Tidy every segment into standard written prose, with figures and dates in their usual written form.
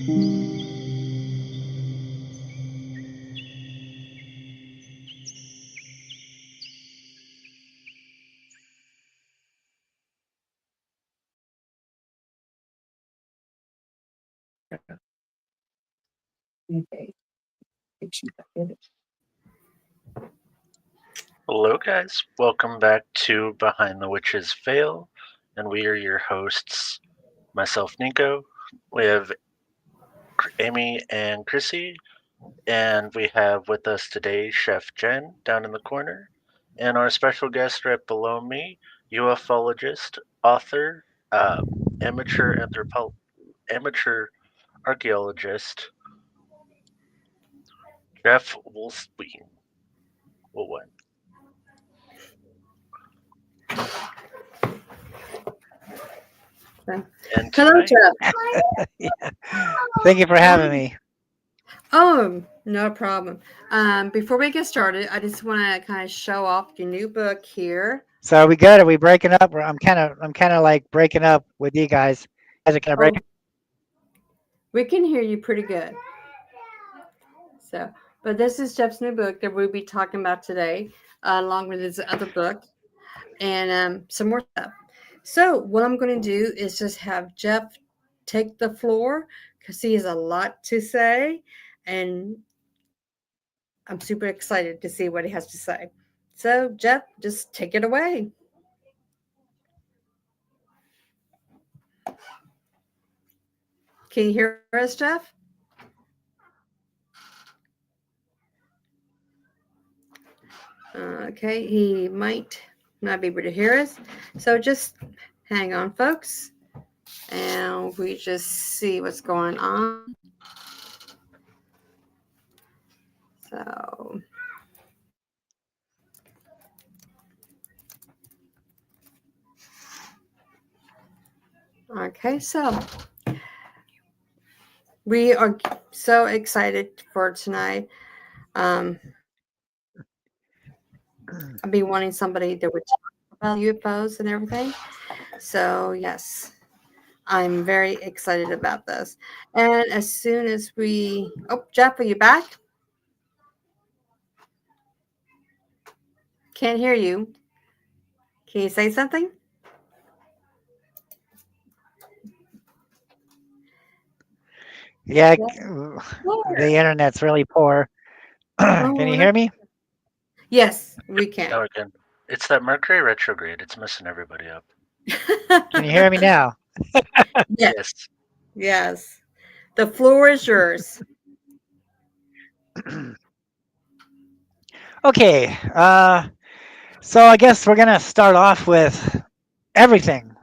Okay. Hello, guys. Welcome back to Behind the Witch's Veil, and we are your hosts. Myself, Nico. We have Amy and Chrissy, and we have with us today Chef Jen down in the corner, and our special guest right below me, ufologist, author, amateur amateur archaeologist, Jeff Woolwine. Woolwine. And Hello, tonight, Jeff. Yeah. Thank you for having me. Oh, no problem. Before we get started, I just want to kind of show off your new book here. So are we good? Are we breaking up? I'm kind of like breaking up with you guys. You guys are kind of breaking. We can hear you pretty good. So, but this is Jeff's new book that we'll be talking about today, along with his other book and some more stuff. So, what I'm going to do is just have Jeff take the floor because he has a lot to say, and I'm super excited to see what he has to say. So, Jeff, just take it away. Can you hear us, Jeff? Okay, he might not be able to hear us. So just hang on, folks. And we just see what's going on. So, okay, so we are so excited for tonight. I've been wanting somebody that would talk about UFOs and everything. So, yes, I'm very excited about this. And as soon as oh, Jeff, are you back? Can't hear you. Can you say something? Yeah, the internet's really poor. Can you hear me? Yes, we can. now again, it's that Mercury retrograde. It's messing everybody up. Can you hear me now? Yes. Yes. The floor is yours. Okay. So I guess we're gonna start off with everything.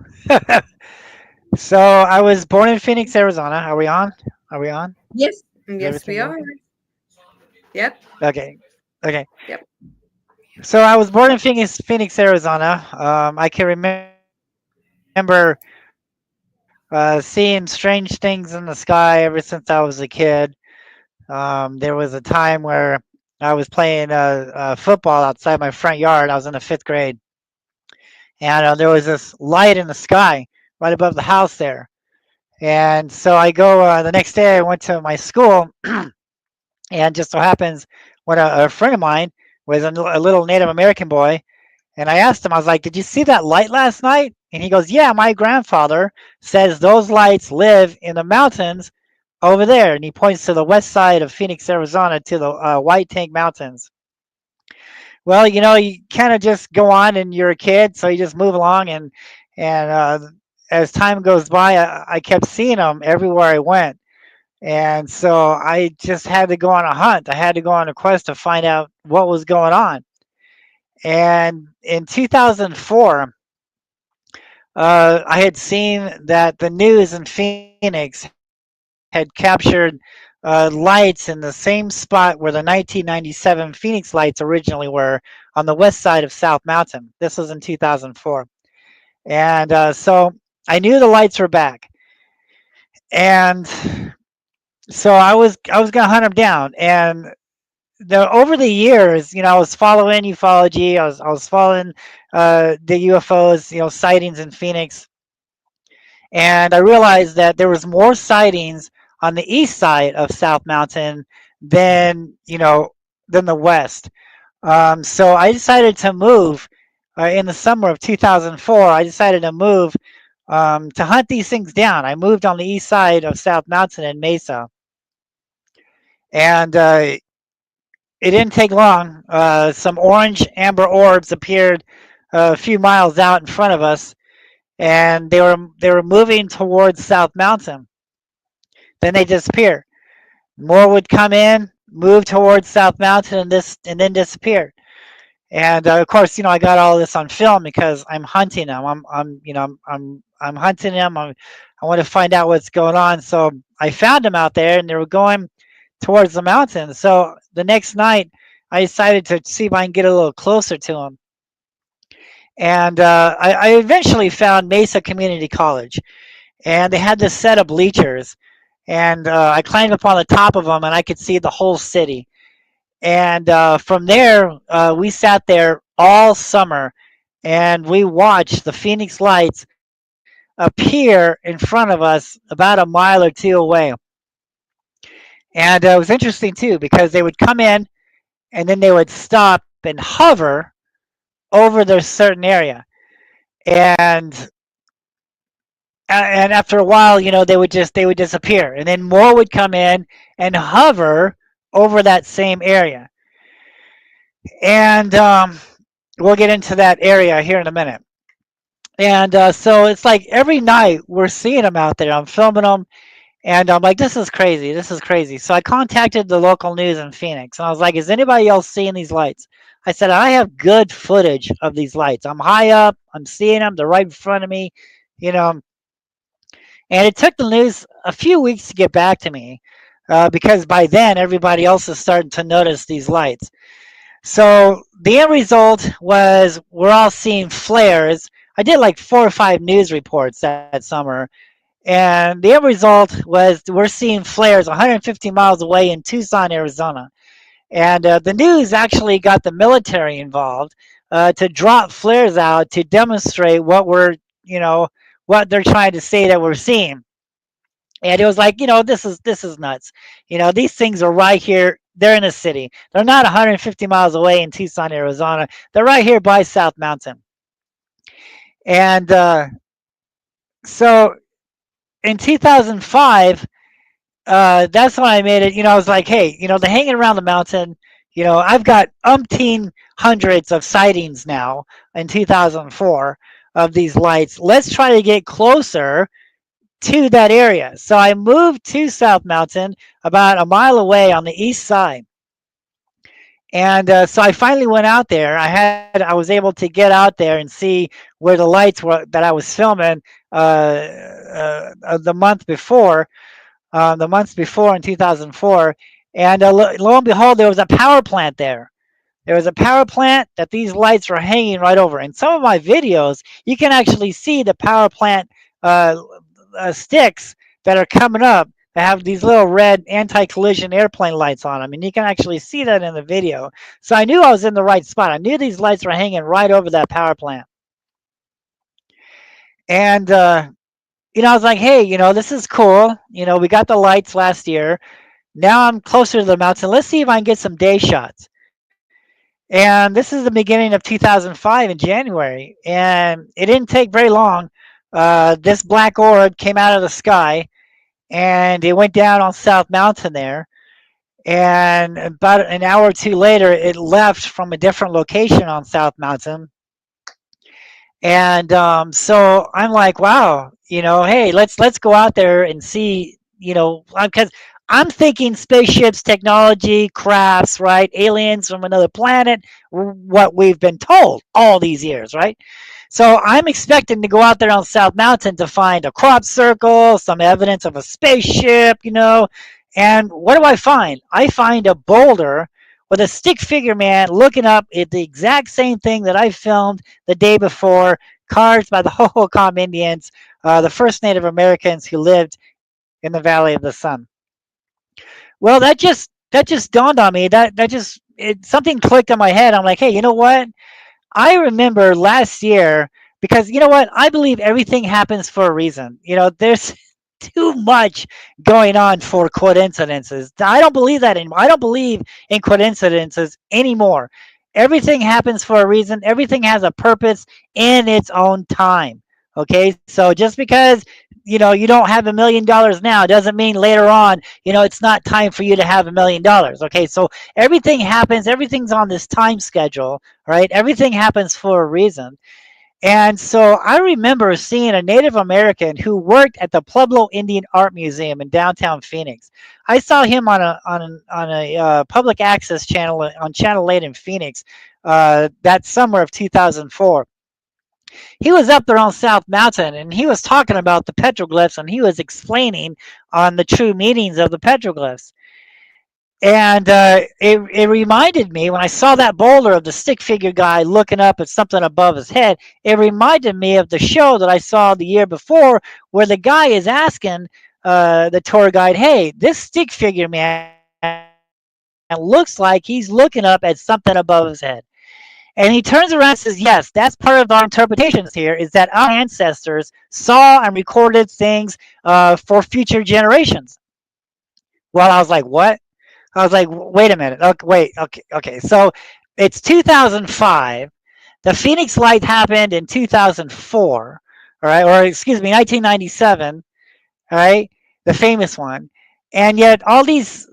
So I was born in Phoenix, Arizona. Are we on? Are we on? Yes. Is Yes, we everything are. working? Yep. Okay. Okay. Yep. So I was born in Phoenix, Arizona. I can remember seeing strange things in the sky ever since I was a kid. There was a time where I was playing football outside my front yard. I was in the fifth grade, and there was this light in the sky right above the house there. And so I go the next day. I went to my school, and just so happens when a friend of mine was a little Native American boy, and I asked him, I was like, "Did you see that light last night?" And he goes, "Yeah, my grandfather says those lights live in the mountains over there." And he points to the west side of Phoenix, Arizona, to the White Tank Mountains. Well, you kind of just go on, and you're a kid, so you just move along, and as time goes by, I kept seeing them everywhere I went. And so I just had to go on a hunt. I had to go on a quest to find out what was going on. And in 2004, I had seen that the news in Phoenix had captured lights in the same spot where the 1997 Phoenix lights originally were on the west side of South Mountain. This was in 2004. And so I knew the lights were back. And so I was going to hunt them down. And over the years, I was following ufology. I was following the UFOs, sightings in Phoenix, and I realized that there was more sightings on the east side of South Mountain than than the west. So I decided to move in the summer of 2004. I decided to move to hunt these things down. I moved on the east side of South Mountain in Mesa, and it didn't take long. Some orange amber orbs appeared a few miles out in front of us, and they were moving towards South Mountain. Then they disappear. More would come in, move towards South Mountain, and then disappear. And of course, I got all this on film because I'm hunting them. I'm hunting them. I want to find out what's going on. So I found them out there, and they were going towards the mountain. So the next night, I decided to see if I can get a little closer to them. And I eventually found Mesa Community College, and they had this set of bleachers. And I climbed up on the top of them, and I could see the whole city. And from there, we sat there all summer, and we watched the Phoenix Lights appear in front of us about a mile or two away. And it was interesting too because they would come in and then they would stop and hover over their certain area. And and after a while, they would disappear, and then more would come in and hover over that same area. And we'll get into that area here in a minute. And so it's like every night we're seeing them out there. I'm filming them, and I'm like, this is crazy. This is crazy. So I contacted the local news in Phoenix, and I was like, is anybody else seeing these lights? I said, I have good footage of these lights. I'm high up. I'm seeing them. They're right in front of me, you know. And it took the news a few weeks to get back to me because by then everybody else is starting to notice these lights. So the end result was we're all seeing flares. I did like 4 or 5 news reports that summer, and the end result was we're seeing flares 150 miles away in Tucson, Arizona. And the news actually got the military involved to drop flares out to demonstrate what they're trying to say that we're seeing. And it was like, this is nuts. These things are right here. They're in a city. They're not 150 miles away in Tucson, Arizona. They're right here by South Mountain. And so in 2005, that's when I made it. I was like, hey, the hanging around the mountain. I've got umpteen hundreds of sightings now in 2004 of these lights. Let's try to get closer to that area. So I moved to South Mountain about a mile away on the east side. And so I finally went out there. I was able to get out there and see where the lights were that I was filming the month before, in 2004. And lo and behold, there was a power plant there. There was a power plant that these lights were hanging right over. In some of my videos, you can actually see the power plant sticks that are coming up that have these little red anti-collision airplane lights on them, and you can actually see that in the video. So I knew I was in the right spot. I knew these lights were hanging right over that power plant. And I was like, hey, this is cool. We got the lights last year. Now I'm closer to the mountain. Let's see if I can get some day shots. And this is the beginning of 2005 in January, and it didn't take very long. This black orb came out of the sky, and it went down on South Mountain there. And about an hour or two later, it left from a different location on South Mountain. And so I'm like, wow, hey, let's go out there and see, because I'm thinking spaceships, technology, crafts, right? Aliens from another planet, what we've been told all these years, right? So I'm expecting to go out there on South Mountain to find a crop circle, some evidence of a spaceship, and what do I find? I find a boulder with a stick figure man looking up at the exact same thing that I filmed the day before, carved by the Hohokam Indians, the first Native Americans who lived in the Valley of the Sun. Well, that just dawned on me. Something clicked in my head. I'm like, hey, you know what? I remember last year because you know what? I believe everything happens for a reason. There's too much going on for coincidences. I don't believe that anymore. I don't believe in coincidences anymore. Everything happens for a reason. Everything has a purpose in its own time. Okay, so just because you don't have $1 million now doesn't mean later on it's not time for you to have $1 million. Okay, so everything happens. Everything's on this time schedule, right? Everything happens for a reason. And so I remember seeing a Native American who worked at the Pueblo Indian Art Museum in downtown Phoenix. I saw him on a public access channel on Channel 8 in Phoenix that summer of 2004. He was up there on South Mountain and he was talking about the petroglyphs and he was explaining on the true meanings of the petroglyphs. And it reminded me when I saw that boulder of the stick figure guy looking up at something above his head. It reminded me of the show that I saw the year before, where the guy is asking the tour guide, "Hey, this stick figure man looks like he's looking up at something above his head." And he turns around and says, "Yes, that's part of our interpretations here. Is that our ancestors saw and recorded things for future generations." Well, I was like, "What?" I was like, wait a minute. Okay, wait. Okay. So it's 2005. The Phoenix Light happened in 2004. All right. Or excuse me, 1997. All right. The famous one. And yet all these,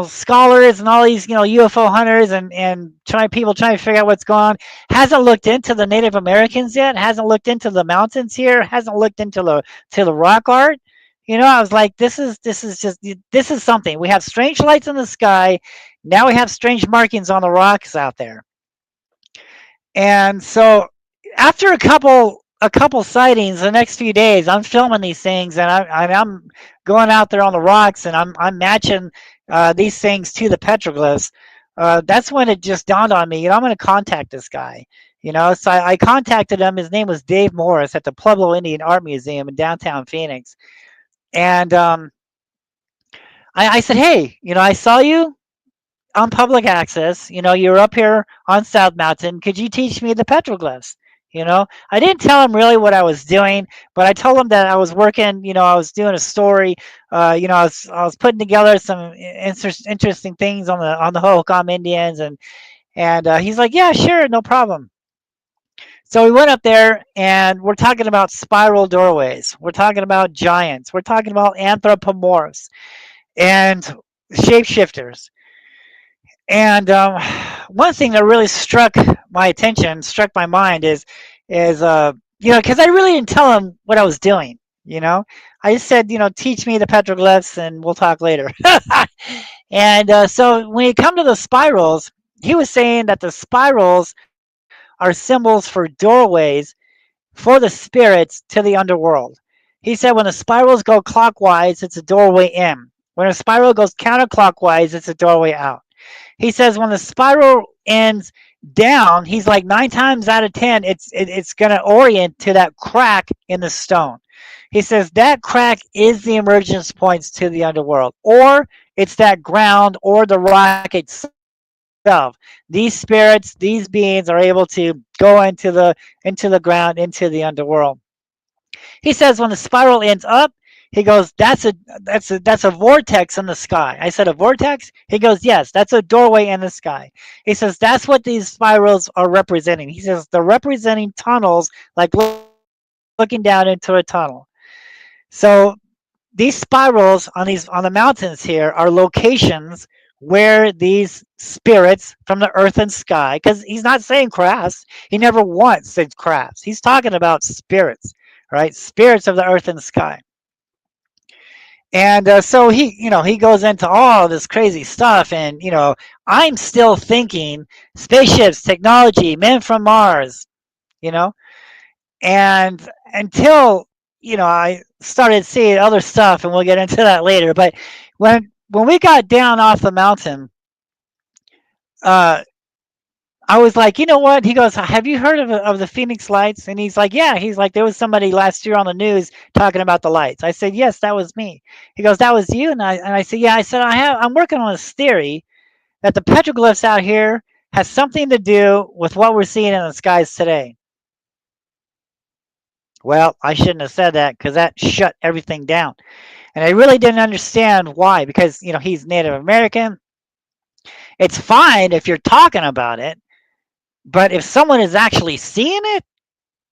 scholars and all these, UFO hunters and people trying to figure out what's going on hasn't looked into the Native Americans yet, hasn't looked into the mountains here, hasn't looked into the rock art. I was like, this is something. We have strange lights in the sky. Now we have strange markings on the rocks out there. And so after a couple sightings the next few days, I'm filming these things and I'm going out there on the rocks and I'm matching these things to the petroglyphs. That's when it just dawned on me, I'm going to contact this guy. So I contacted him. His name was Dave Morris at the Pueblo Indian Art Museum in downtown Phoenix. And I said, "Hey, I saw you on public access. You're up here on South Mountain. Could you teach me the petroglyphs?" I didn't tell him really what I was doing, but I told him that I was working. I was doing a story. I was putting together some interesting things on the Hohokam Indians, and he's like, "Yeah, sure, no problem." So we went up there and we're talking about spiral doorways. We're talking about giants. We're talking about anthropomorphs and shapeshifters. And one thing that really struck my mind is because I really didn't tell him what I was doing. I just said, teach me the petroglyphs and we'll talk later. And so when you come to the spirals, he was saying that the spirals are symbols for doorways for the spirits to the underworld. He said when the spirals go clockwise, it's a doorway in. When a spiral goes counterclockwise, it's a doorway out. He says when the spiral ends down, he's like 9 times out of 10, it's going to orient to that crack in the stone. He says that crack is the emergence points to the underworld, or it's that ground or the rock itself. These spirits, these beings are able to go into the ground, into the underworld. He says when the spiral ends up, he goes, that's a vortex in the sky. I said, a vortex? He goes, yes, that's a doorway in the sky. He says that's what these spirals are representing. He says they're representing tunnels, like looking down into a tunnel. So these spirals on the mountains here are locations where these spirits from the earth and sky, because he's not saying crafts, he never once said crafts. He's talking about spirits, right? Spirits of the earth and sky. And so he goes into all this crazy stuff, and I'm still thinking spaceships, technology, men from Mars, you know, and until I started seeing other stuff, and we'll get into that later. But when we got down off the mountain, uh, I was like, you know what? He goes, have you heard of the Phoenix Lights? And he's like, yeah. He's like, there was somebody last year on the news talking about the lights. I said, yes, that was me. He goes, that was you? And I said, yeah. I said, I'm working on this theory that the petroglyphs out here has something to do with what we're seeing in the skies today. Well, I shouldn't have said that because that shut everything down. And I really didn't understand why, because he's Native American. It's fine if you're talking about it, but if someone is actually seeing it,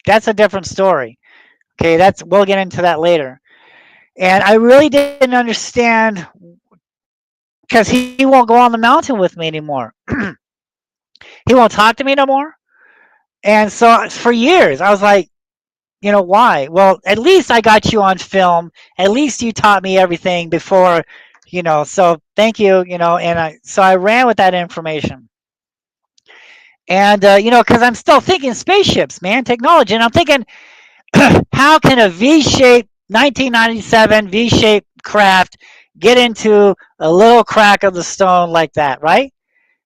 that's a different story. Okay, we'll get into that later. And I really didn't understand because he won't go on the mountain with me anymore. He won't talk to me no more. And so for years, I was like, why? Well, at least I got you on film. At least you taught me everything before, so thank you, and I ran with that information. And, because I'm still thinking spaceships, man, technology. And I'm thinking, how can a V-shaped 1997 V-shaped craft get into a little crack of the stone like that, right?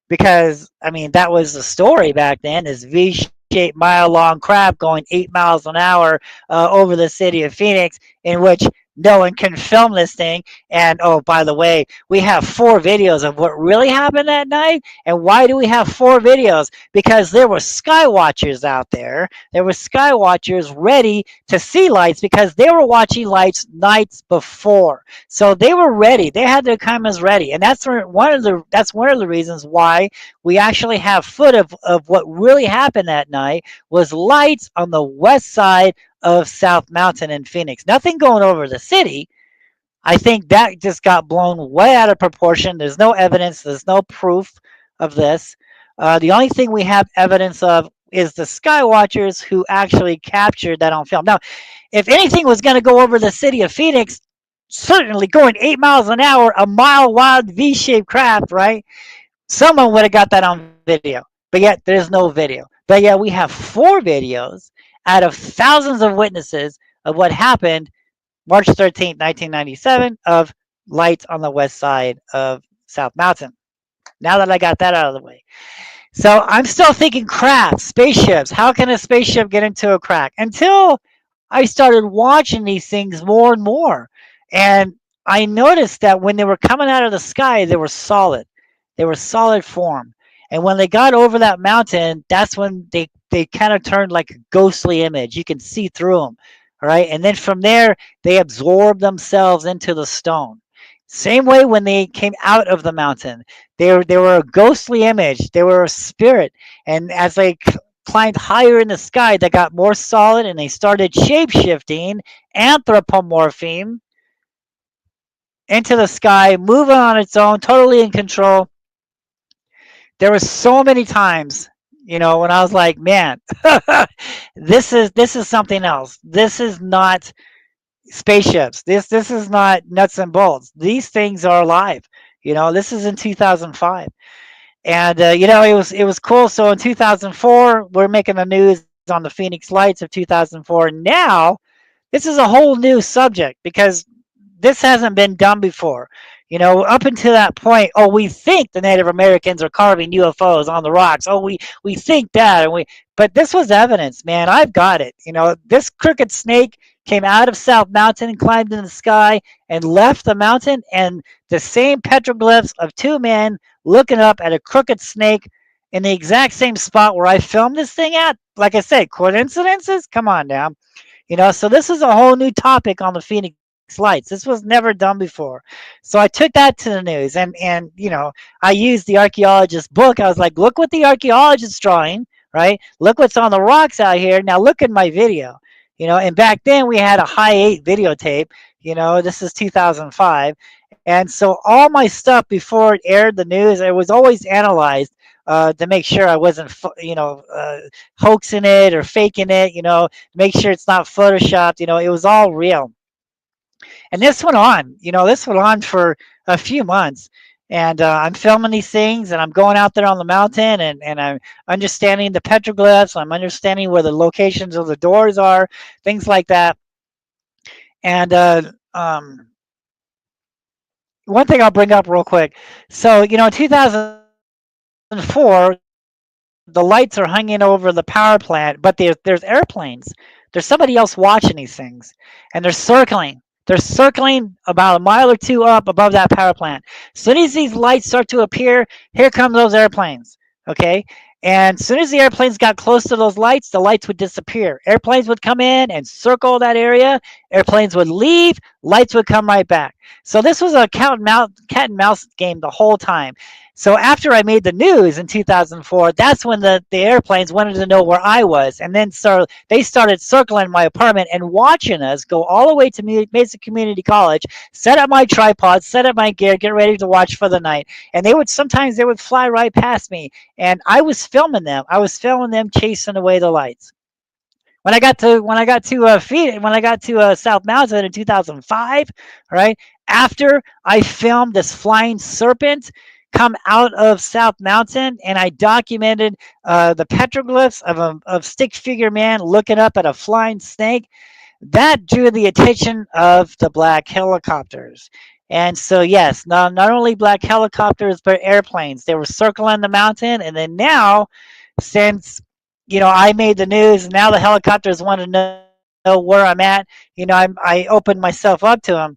Because I mean that was the story back then, is V-shaped mile-long craft going 8 miles an hour over the city of Phoenix, in which no one can film this thing. And oh, by the way, we have 4 videos of what really happened that night. And why do we have 4 videos? Because there were sky watchers out there. There were sky watchers ready to see lights because they were watching lights nights before. So they were ready. They had their cameras ready. And that's one of the reasons why we actually have footage of what really happened that night was lights on the west side of South Mountain in Phoenix. Nothing going over the city. I think that just got blown way out of proportion. There's no evidence. There's no proof of this. The only thing we have evidence of is the sky watchers who actually captured that on film. Now, if anything was going to go over the city of Phoenix, certainly going 8 miles an hour, a mile wide V-shaped craft, right? Someone would have got that on video. But yet there's no video. But yet we have 4 videos out of thousands of witnesses of what happened March 13th, 1997, of lights on the west side of South Mountain. Now that I got that out of the way. So I'm still thinking crafts, spaceships. How can a spaceship get into a crack? Until I started watching these things more and more. And I noticed that when they were coming out of the sky, they were solid. They were solid form. And when they got over that mountain, that's when they kind of turned like a ghostly image. You can see through them. All right. And then from there, they absorbed themselves into the stone. Same way when they came out of the mountain, they were a ghostly image. They were a spirit. And as they climbed higher in the sky, they got more solid and they started shape shifting, anthropomorphing into the sky, moving on its own, totally in control. There were so many times, when I was like, man, this is something else. This is not spaceships. This is not nuts and bolts. These things are alive. This is in 2005. And it was cool. So in 2004, we're making the news on the Phoenix Lights of 2004. Now, this is a whole new subject because this hasn't been done before. Up until that point, oh, we think the Native Americans are carving UFOs on the rocks. Oh, we think that, but this was evidence, man. I've got it. This crooked snake came out of South Mountain and climbed in the sky and left the mountain, and the same petroglyphs of 2 men looking up at a crooked snake in the exact same spot where I filmed this thing at. Like I said, coincidences? Come on now. So this is a whole new topic on the Phoenix Lights. This was never done before. So I took that to the news, and I used the archaeologist's book. I was like, look what the archaeologist's drawing, right? Look what's on the rocks out here. Now look at my video. And back then we had a high 8 videotape. This is 2005. And so all my stuff before it aired the news, it was always analyzed to make sure I wasn't, hoaxing it or faking it, make sure it's not photoshopped. It was all real. And this went on for a few months. And I'm filming these things, and I'm going out there on the mountain, and I'm understanding the petroglyphs. I'm understanding where the locations of the doors are, things like that. And one thing I'll bring up real quick. So, in 2004, the lights are hanging over the power plant, but there's airplanes. There's somebody else watching these things, and they're circling. They're circling about a mile or 2 up above that power plant. As soon as these lights start to appear, here come those airplanes. Okay? And as soon as the airplanes got close to those lights, the lights would disappear. Airplanes would come in and circle that area. Airplanes would leave. lights would come right back. So this was a cat and mouse game the whole time. So after I made the news in 2004, that's when the airplanes wanted to know where I was, and then they started circling my apartment and watching us go all the way to Mesa Community College, set up my tripod, set up my gear, get ready to watch for the night. And sometimes they would fly right past me, and I was filming them. I was filming them chasing away the lights. When I got to South Mountain in 2005, right after I filmed this flying serpent come out of South Mountain, and I documented the petroglyphs of stick figure man looking up at a flying snake, that drew the attention of the black helicopters. And so, yes, not only black helicopters, but airplanes. They were circling the mountain. And then now, since, I made the news, now the helicopters want to know where I'm at. I opened myself up to them.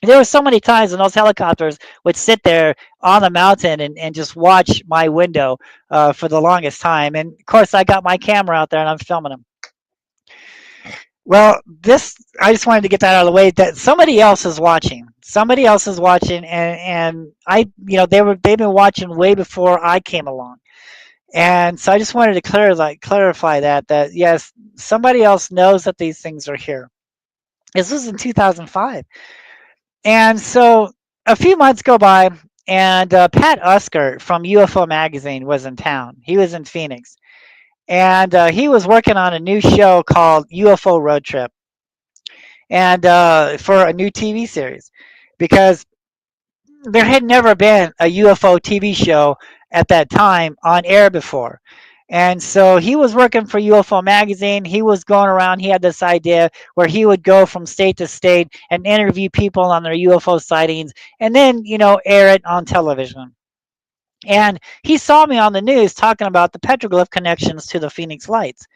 There were so many times when those helicopters would sit there on the mountain and just watch my window for the longest time. And of course, I got my camera out there and I'm filming them. Well, I just wanted to get that out of the way, that somebody else is watching. Somebody else is watching, and they've been watching way before I came along. And so I just wanted to clarify that yes, somebody else knows that these things are here. This was in 2005. And so a few months go by, and Pat Uskert from UFO Magazine was in town. He was in Phoenix. And he was working on a new show called UFO Road Trip, and for a new TV series, because there had never been a UFO TV show at that time on air before. And so he was working for UFO Magazine. He was going around. He had this idea where he would go from state to state and interview people on their UFO sightings, and then air it on television. And he saw me on the news talking about the petroglyph connections to the Phoenix Lights.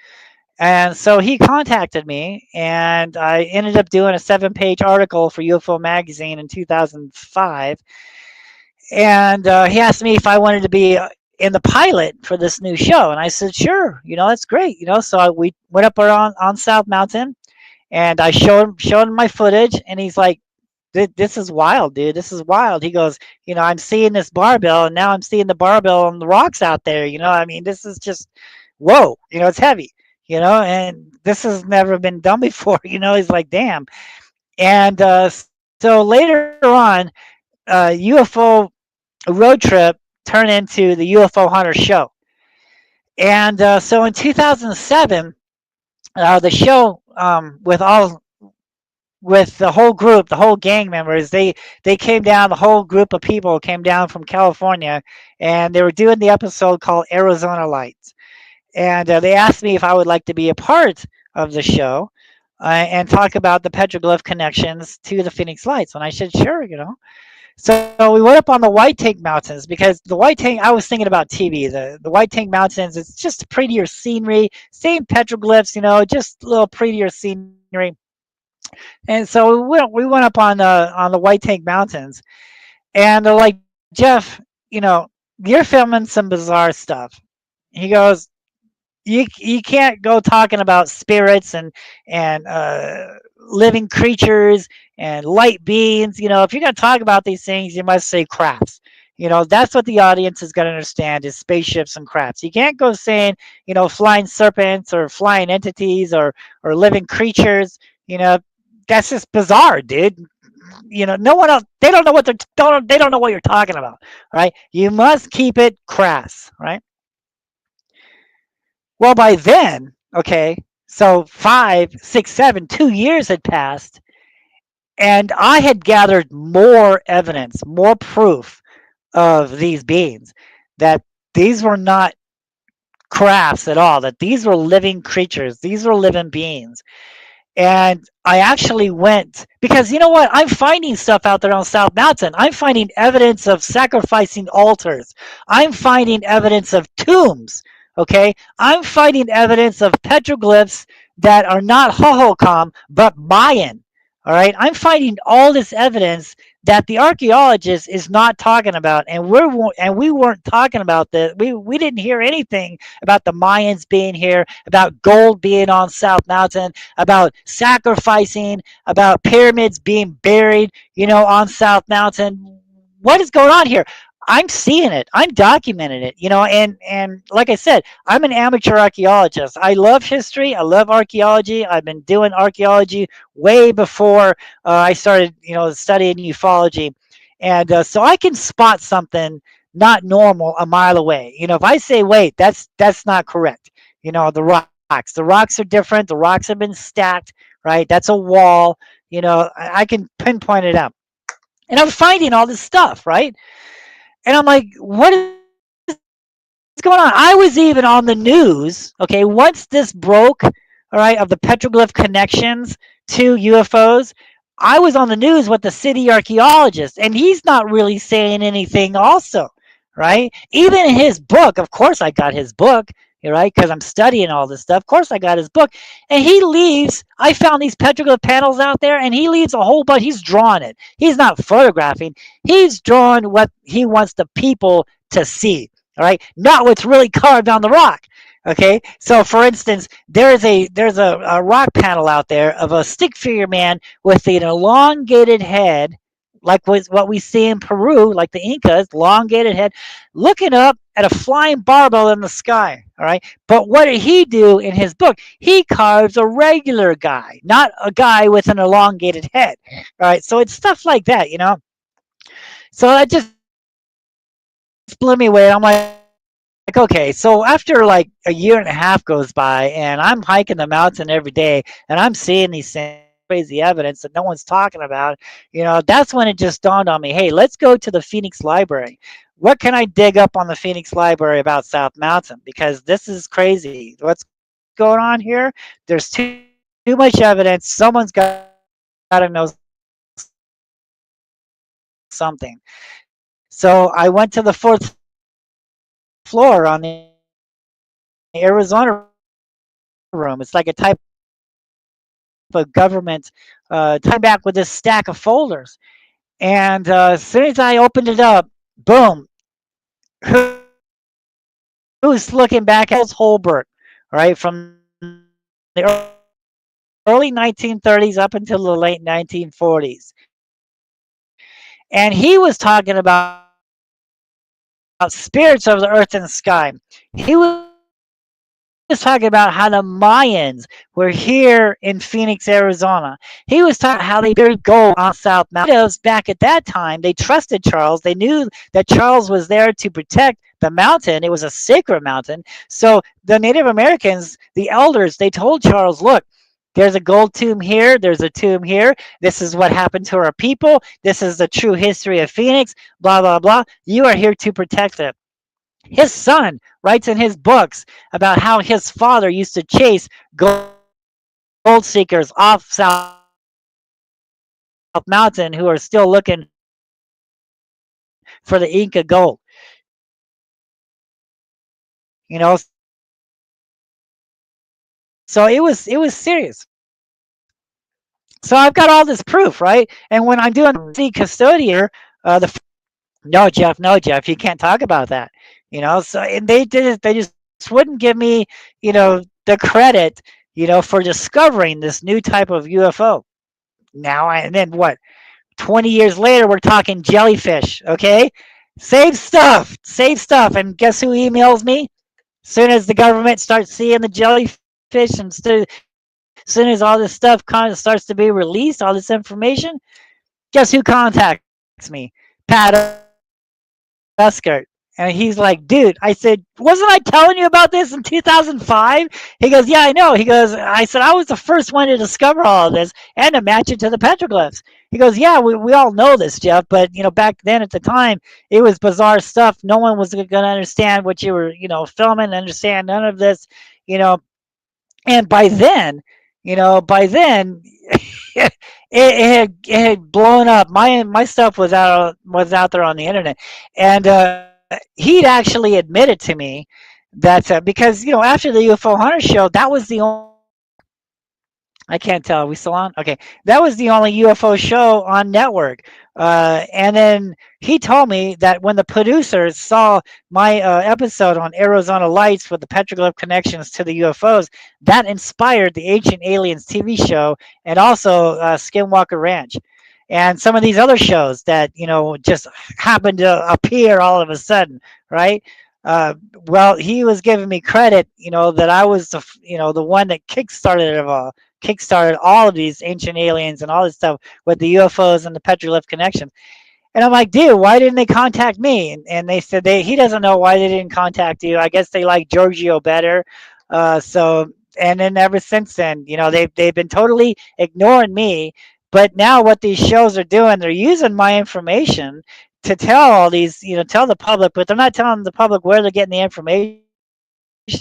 And so he contacted me, and I ended up doing a 7-page article for UFO Magazine in 2005. And he asked me if I wanted to be in the pilot for this new show. And I said, sure, that's great. So we went up on South Mountain, and I showed him my footage, and he's like, this is wild, dude. This is wild. He goes, I'm seeing this barbell, and now I'm seeing the barbell on the rocks out there. I mean, this is just, whoa, it's heavy, and this has never been done before. He's like, damn. And so later on, UFO Road Trip turned into the UFO Hunter Show. And so in 2007, the show with the whole group, the whole gang members, they came down. The whole group of people came down from California, and they were doing the episode called Arizona Lights. And they asked me if I would like to be a part of the show and talk about the petroglyph connections to the Phoenix Lights. And I said, sure. So we went up on the White Tank Mountains, because the White Tank, I was thinking about TV. The White Tank Mountains, it's just prettier scenery, same petroglyphs, just a little prettier scenery. And so we went up on the White Tank Mountains, and they're like, Jeff, you're filming some bizarre stuff. He goes, you can't go talking about spirits and living creatures and light beings. If you're going to talk about these things, you must say crafts. That's what the audience is going to understand, is spaceships and crafts. You can't go saying, flying serpents or flying entities or living creatures. That's just bizarre, dude. No one else, they don't know what they don't know what you're talking about, right? You must keep it crass, right? Well, by then, okay, so 5, 6, 7, 2 years had passed, and I had gathered more evidence, more proof of these beings, that these were not crafts at all, that these were living creatures, these were living beings. And I actually went, because you know what? I'm finding stuff out there on South Mountain. I'm finding evidence of sacrificing altars. I'm finding evidence of tombs. Okay. I'm finding evidence of petroglyphs that are not Hohokam, but Mayan. All right. I'm finding all this evidence that the archaeologist is not talking about, and we weren't talking about this. We didn't hear anything about the Mayans being here, about gold being on South Mountain, about sacrificing, about pyramids being buried, on South Mountain. What is going on here? I'm seeing it. I'm documenting it, and like I said, I'm an amateur archaeologist. I love history. I love archaeology. I've been doing archaeology way before I started, studying ufology, and so I can spot something not normal a mile away. If I say, "Wait, that's not correct," the rocks are different. The rocks have been stacked, right? That's a wall. I can pinpoint it out, and I'm finding all this stuff, right? And I'm like, what is going on? I was even on the news, okay, once this broke, all right, of the petroglyph connections to UFOs. I was on the news with the city archaeologist, and he's not really saying anything, also, right? Even in his book, of course, I got his book, right? Because I'm studying all this stuff. Of course, I got his book. And he leaves, I found these petroglyph panels out there, and he leaves a whole bunch. He's drawing it. He's not photographing. He's drawing what he wants the people to see, all right? Not what's really carved on the rock. Okay, so for instance, there's a rock panel out there of a stick figure man with an elongated head, like what we see in Peru, like the Incas, elongated head, looking up at a flying barbell in the sky. All right, but what did he do in his book? He carves a regular guy, not a guy with an elongated head. All right, so it's stuff like that. So that just blew me away. I'm like, okay, so after like a year and a half goes by, and I'm hiking the mountain every day, and I'm seeing these things, and I'm finding all this crazy evidence that no one's talking about, that's when it just dawned on me. Hey, let's go to the Phoenix Library. What can I dig up on the Phoenix Library about South Mountain? Because this is crazy. What's going on here? There's too much evidence. Someone's got to know something. So I went to the fourth floor on the Arizona room. It's like a type of government time back with this stack of folders. And as soon as I opened it up, boom, who's looking back at Charles Holbert, all right, from the early 1930s up until the late 1940s. And he was talking about spirits of the earth and sky. He was talking about how the Mayans were here in Phoenix, Arizona. He was talking about how the Mayans were here in Phoenix, Arizona. He was talking about how they buried gold on South Mountain. The natives back at that time, they trusted Charles. They knew that Charles was there to protect the mountain. It was a sacred mountain. So the Native Americans, the elders, they told Charles, look, there's a gold tomb here. There's a tomb here. This is what happened to our people. This is the true history of Phoenix. Blah, blah, blah. You are here to protect it. His son writes in his books about how his father used to chase gold seekers off South Mountain who are still looking for the Inca gold. So it was serious. So I've got all this proof, right? And when I'm doing city custodian, no, Jeff, you can't talk about that. So and they just wouldn't give me, the credit, for discovering this new type of UFO. And then what? 20 years later, we're talking jellyfish, okay? Save stuff. And guess who emails me? Soon as the government starts seeing the jellyfish and soon as all this stuff kind of starts to be released, all this information, guess who contacts me? Pat Uskert. And he's like, dude, I said, wasn't I telling you about this in 2005? He goes, yeah, I know. He goes, I said, I was the first one to discover all of this and to match it to the petroglyphs. He goes, yeah, we all know this, Jeff, but, back then at the time, it was bizarre stuff. No one was going to understand what you were, filming, understand none of this, you know. And by then, it had blown up. My stuff was out there on the internet, and he'd actually admitted to me that because after the UFO Hunter show, that was the only I can't tell. Are we still on? Okay. That was the only UFO show on network. And then he told me that when the producers saw my episode on Arizona Lights with the petroglyph connections to the UFOs, that inspired the Ancient Aliens TV show and also Skinwalker Ranch. And some of these other shows that, just happened to appear all of a sudden, right? Uh, well, he was giving me credit, that I was the one that kickstarted all of these ancient aliens and all this stuff with the UFOs and the petroglyph connection. And I'm like, dude, why didn't they contact me? And they said he doesn't know why they didn't contact you. I guess they like Giorgio better. So and then ever since then, they've been totally ignoring me. But now what these shows are doing, they're using my information to tell all these, tell the public, but they're not telling the public where they're getting the information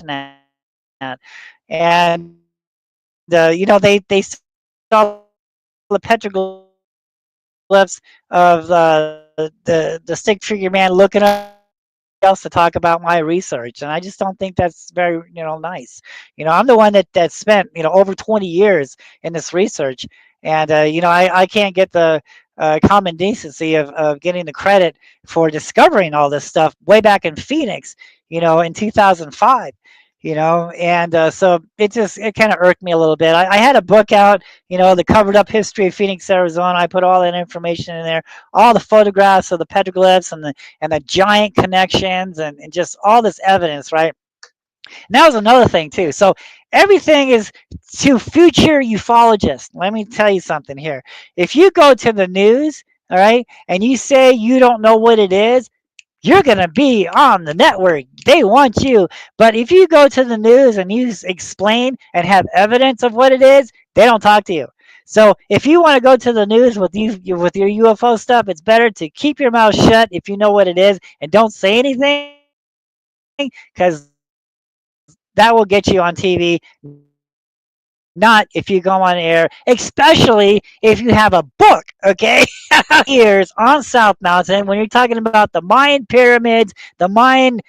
at. And they saw the petroglyphs of the stick figure man looking up at somebody else to talk about my research, and I just don't think that's very, nice. I'm the one that spent over 20 years in this research, and I can't get the common decency of getting the credit for discovering all this stuff way back in Phoenix, in 2005. And so it kind of irked me a little bit. I had a book out, the covered up history of Phoenix, Arizona. I put all that information in there, all the photographs of the petroglyphs and the giant connections and just all this evidence, right? And that was another thing too. So everything is to future ufologists. Let me tell you something here. If you go to the news, all right, and you say you don't know what it is, you're going to be on the network. They want you. But if you go to the news and you explain and have evidence of what it is, they don't talk to you. So if you want to go to the news with your UFO stuff, it's better to keep your mouth shut if you know what it is and don't say anything, because that will get you on TV, not if you go on air, especially if you have a book, okay? Years on South Mountain when you're talking about the Mayan pyramids, the Mayan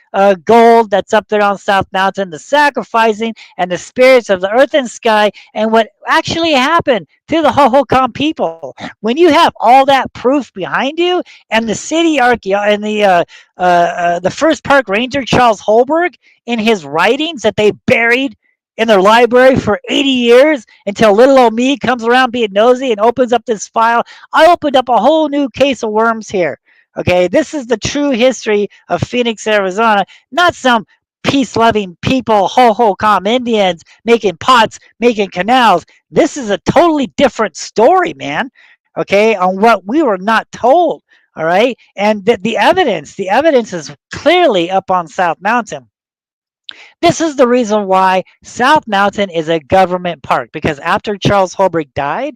gold that's up there on South Mountain, the sacrificing, and the spirits of the earth and sky, and what actually happened to the Hohokam people. When you have all that proof behind you, and the city and the first park ranger Charles Holberg in his writings that they buried in their library for 80 years until little old me comes around being nosy and opens up this file. I opened up a whole new case of worms here. Okay, this is the true history of Phoenix, Arizona, not some peace loving people, Hohokam Indians making pots, making canals. This is a totally different story, man. Okay, on what we were not told. All right, and the evidence is clearly up on South Mountain. This is the reason why South Mountain is a government park, because after Charles Holbrook died,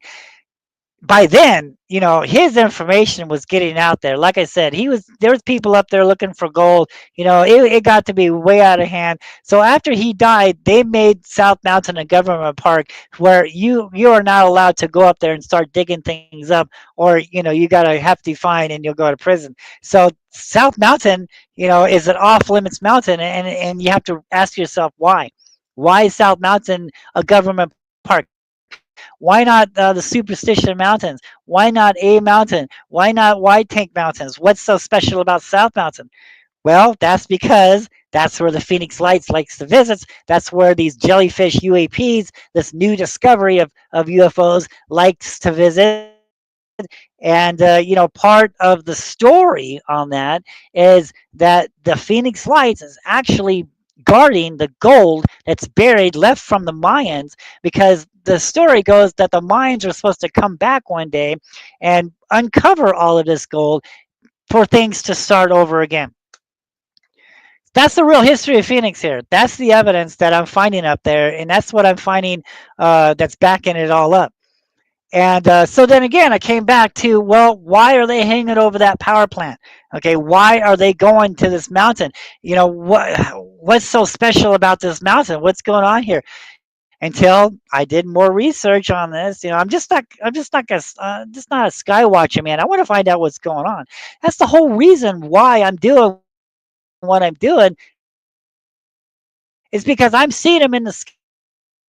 by then, his information was getting out there. Like I said, there was people up there looking for gold. It got to be way out of hand. So after he died, they made South Mountain a government park where you are not allowed to go up there and start digging things up, or you got a hefty fine and you'll go to prison. So South Mountain, is an off limits mountain, and you have to ask yourself why. Why is South Mountain a government park? Why not the Superstition Mountains? Why not A Mountain? Why not White Tank Mountains? What's so special about South Mountain? Well, that's because that's where the Phoenix Lights likes to visit. That's where these jellyfish UAPs, this new discovery of UFOs, likes to visit. And part of the story on that is that the Phoenix Lights is actually guarding the gold that's buried left from the Mayans, because the story goes that the Mayans are supposed to come back one day and uncover all of this gold for things to start over again. That's the real history of Phoenix here. That's the evidence that I'm finding up there, and that's what I'm finding that's backing it all up. And so then again, I came back to, well, why are they hanging over that power plant? Okay, why are they going to this mountain? What's so special about this mountain? What's going on here? Until I did more research on this, I'm just not a sky watcher, man. I want to find out what's going on. That's the whole reason why I'm doing what I'm doing, is because I'm seeing them in the sky. I'm seeing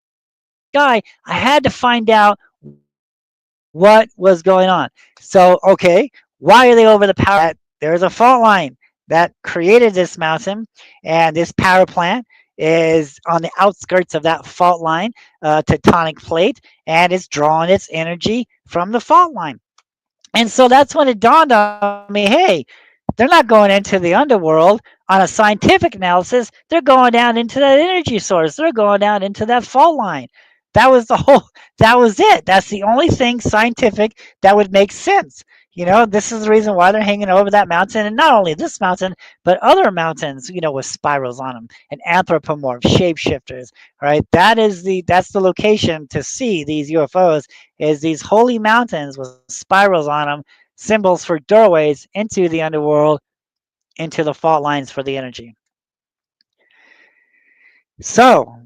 them in the sky. sky, I had to find out what was going on. So, okay, why are they over the power plant? There's a fault line that created this mountain, and this power plant is on the outskirts of that fault line, tectonic plate, and it's drawing its energy from the fault line. And so that's when it dawned on me, hey, they're not going into the underworld on a scientific analysis. They're going down into that energy source. They're going down into that fault line. That was the whole, that was it. That's the only thing scientific that would make sense. This is the reason why they're hanging over that mountain, and not only this mountain, but other mountains, with spirals on them and anthropomorph shapeshifters, right? That's the location to see these UFOs, is these holy mountains with spirals on them, symbols for doorways into the underworld, into the fault lines for the energy. So,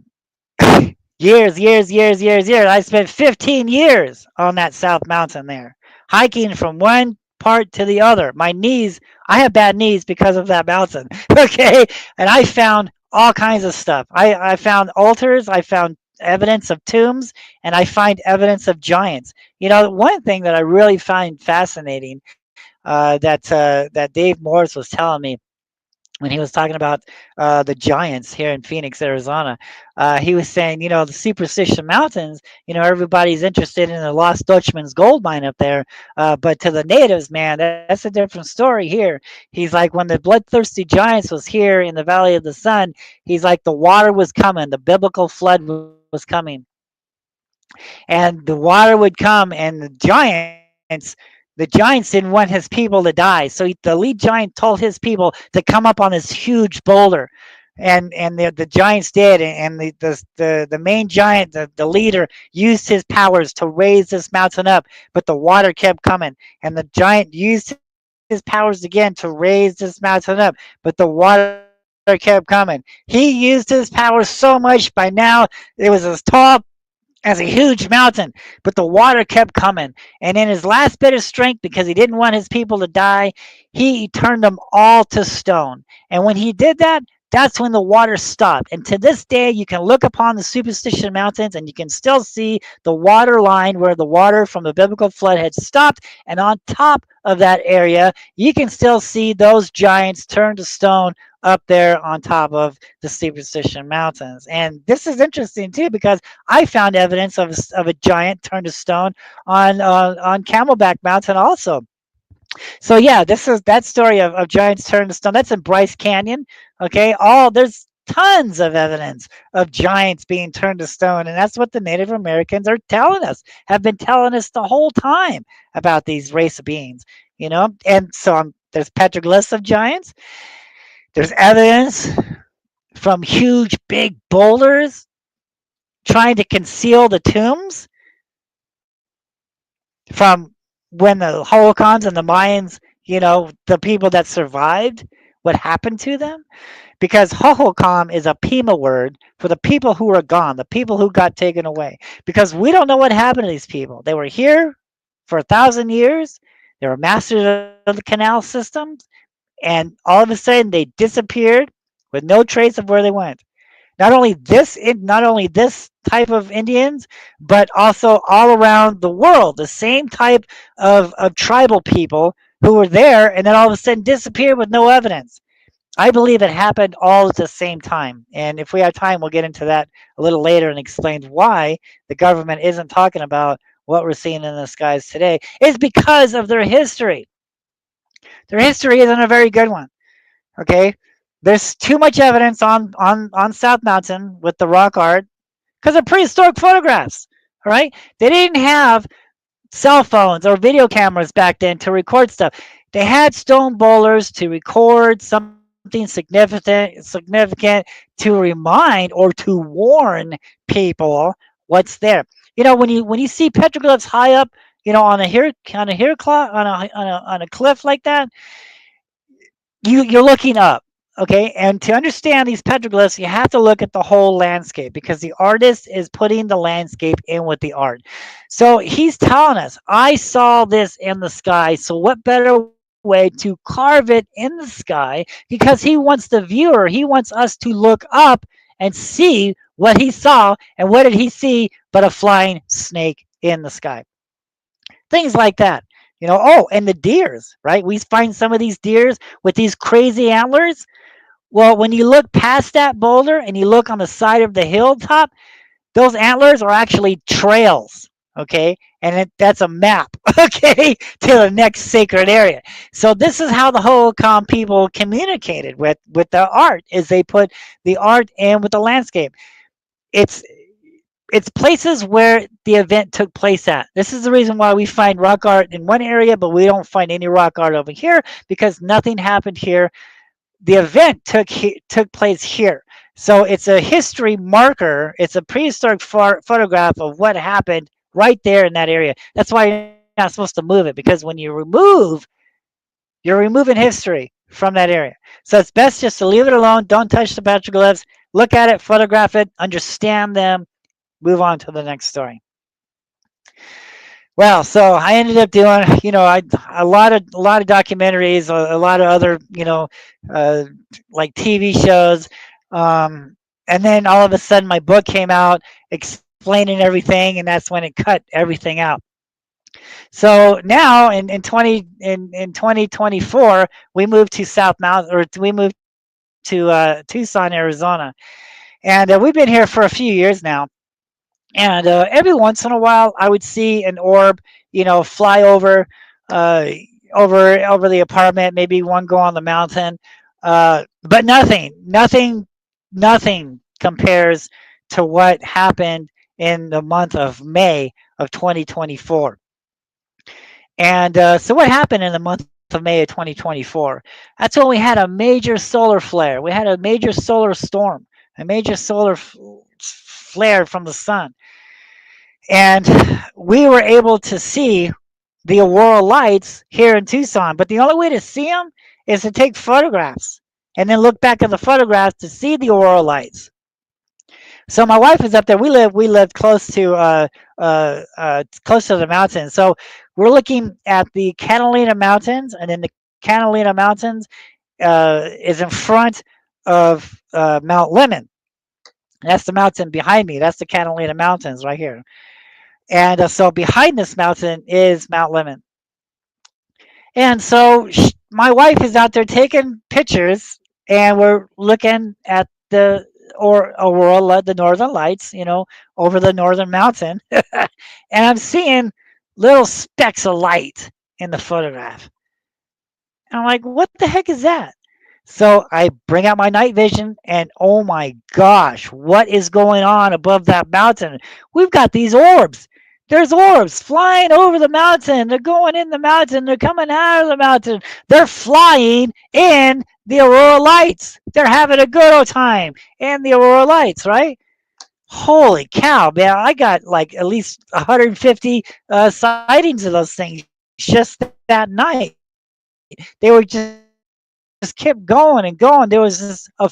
years. I spent 15 years on that South Mountain there, hiking from one part to the other. My knees, I have bad knees because of that mountain. Okay. And I found all kinds of stuff. I found altars, I found evidence of tombs, and I find evidence of giants. One thing that I really find fascinating, that Dave Morris was telling me when he was talking about the giants here in Phoenix, Arizona. He was saying, the Superstition Mountains, everybody's interested in the Lost Dutchman's gold mine up there. But to the natives, man, that's a different story here. He's like, when the bloodthirsty giants was here in the Valley of the Sun, he's like, the water was coming, the biblical flood was coming. And the water would come, and the giants didn't want his people to die. So the lead giant told his people to come up on this huge boulder, and the giants did, and the main giant, the leader, used his powers to raise this mountain up, but the water kept coming, and the giant used his powers again to raise this mountain up, but the water kept coming. He used his powers so much, by now it was as tall as a huge mountain, but the water kept coming. And in his last bit of strength, because he didn't want his people to die, he turned them all to stone. And when he did that, that's when the water stopped. And to this day, you can look upon the Superstition Mountains and you can still see the water line where the water from the biblical flood had stopped. And on top of that area, you can still see those giants turned to stone up there on top of the Superstition Mountains. And this is interesting too, because I found evidence of a giant turned to stone on Camelback Mountain also. So yeah, this is that story of giants turned to stone. That's in Bryce Canyon. Okay, there's tons of evidence of giants being turned to stone, and that's what the Native Americans are telling us, have been telling us the whole time about these race of beings. And so there's petroglyphs of giants. There's evidence from huge big boulders trying to conceal the tombs from when the Hohokams and the Mayans, the people that survived, what happened to them. Because Hohokam is a Pima word for the people who are gone, the people who got taken away. Because we don't know what happened to these people. They were here for 1,000 years. They were masters of the canal systems. And all of a sudden they disappeared with no trace of where they went. Not only this type of Indians, but also all around the world, the same type of tribal people who were there and then all of a sudden disappeared with no evidence. I believe it happened all at the same time. And if we have time, we'll get into that a little later and explain why the government isn't talking about what we're seeing in the skies today. It's because of their history. Their history isn't a very good one. Okay, there's too much evidence on South Mountain with the rock art because of prehistoric photographs. All right, they didn't have cell phones or video cameras back then to record stuff. They had stone boulders to record something significant to remind or to warn people what's there. When you see petroglyphs high up, on a cliff like that, you're looking up. Okay, and to understand these petroglyphs, you have to look at the whole landscape because the artist is putting the landscape in with the art. So he's telling us, I saw this in the sky, so what better way to carve it in the sky, because he wants the viewer, he wants us to look up and see what he saw, and what did he see but a flying snake in the sky? Things like that. Oh, and the deers, right? We find some of these deers with these crazy antlers. Well, when you look past that boulder and you look on the side of the hilltop, those antlers are actually trails. Okay, and that's a map. Okay, to the next sacred area. So this is how the Hohokam people communicated with the art, is they put the art in with the landscape. It's it's places where the event took place at. This is the reason why we find rock art in one area, but we don't find any rock art over here, because nothing happened here. The event took place here. So it's a history marker. It's a prehistoric photograph of what happened right there in that area. That's why you're not supposed to move it, because when you remove, you're removing history from that area. So it's best just to leave it alone. Don't touch the petroglyphs. Look at it, photograph it, understand them, move on to the next story. Well, so I ended up doing, a lot of documentaries, a lot of other, uh, like TV shows, and then all of a sudden my book came out explaining everything, and that's when it cut everything out. So now in 2024, we moved to South Mount, or we moved to Tucson, Arizona, and we've been here for a few years now. And every once in a while, I would see an orb, fly uh, over the apartment. Maybe one go on the mountain, but nothing compares to what happened in the month of May of 2024. And so, what happened in the month of May of 2024? That's when we had a major solar flare. We had a major solar storm, a major solar flare from the sun, and we were able to see the aurora lights here in Tucson. But the only way to see them is to take photographs and then look back at the photographs to see the aurora lights. So my wife is up there. We live close to the mountain. So we're looking at the Catalina Mountains, and then the Catalina Mountains is in front of Mount Lemon. That's the mountain behind me. That's the Catalina Mountains right here. And so behind this mountain is Mount Lemon. And so my wife is out there taking pictures, and we're looking at the or aurora, the northern lights, over the northern mountain, and I'm seeing little specks of light in the photograph. And I'm like, what the heck is that? So I bring out my night vision, and oh my gosh, what is going on above that mountain? We've got these orbs. There's orbs flying over the mountain. They're going in the mountain. They're coming out of the mountain. They're flying in the aurora lights. They're having a good old time in the aurora lights, right? Holy cow, man. I got like at least 150 sightings of those things just that night. They were just kept going and going. There was just a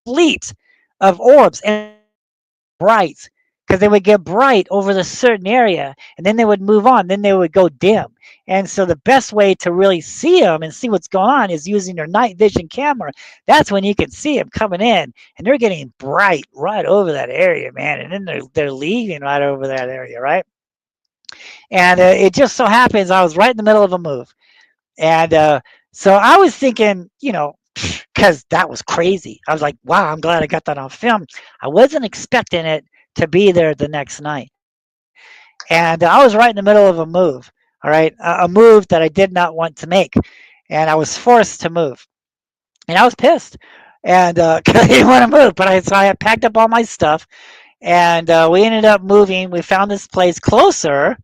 fleet of orbs, and they would get bright, because they would get bright over the certain area, and then they would move on. Then they would go dim. And so the best way to really see them and see what's going on is using your night vision camera. That's when you can see them coming in, and they're getting bright right over that area, man. And then they're leaving right over that area, right? And it just so happens I was right in the middle of a move. And so I was thinking, because that was crazy. I was like, wow, I'm glad I got that on film. I wasn't expecting it to be there the next night. And I was right in the middle of a move, all right, a move that I did not want to make. And I was forced to move. And I was pissed. And because I didn't want to move. So I had packed up all my stuff. And we ended up moving. We found this place closer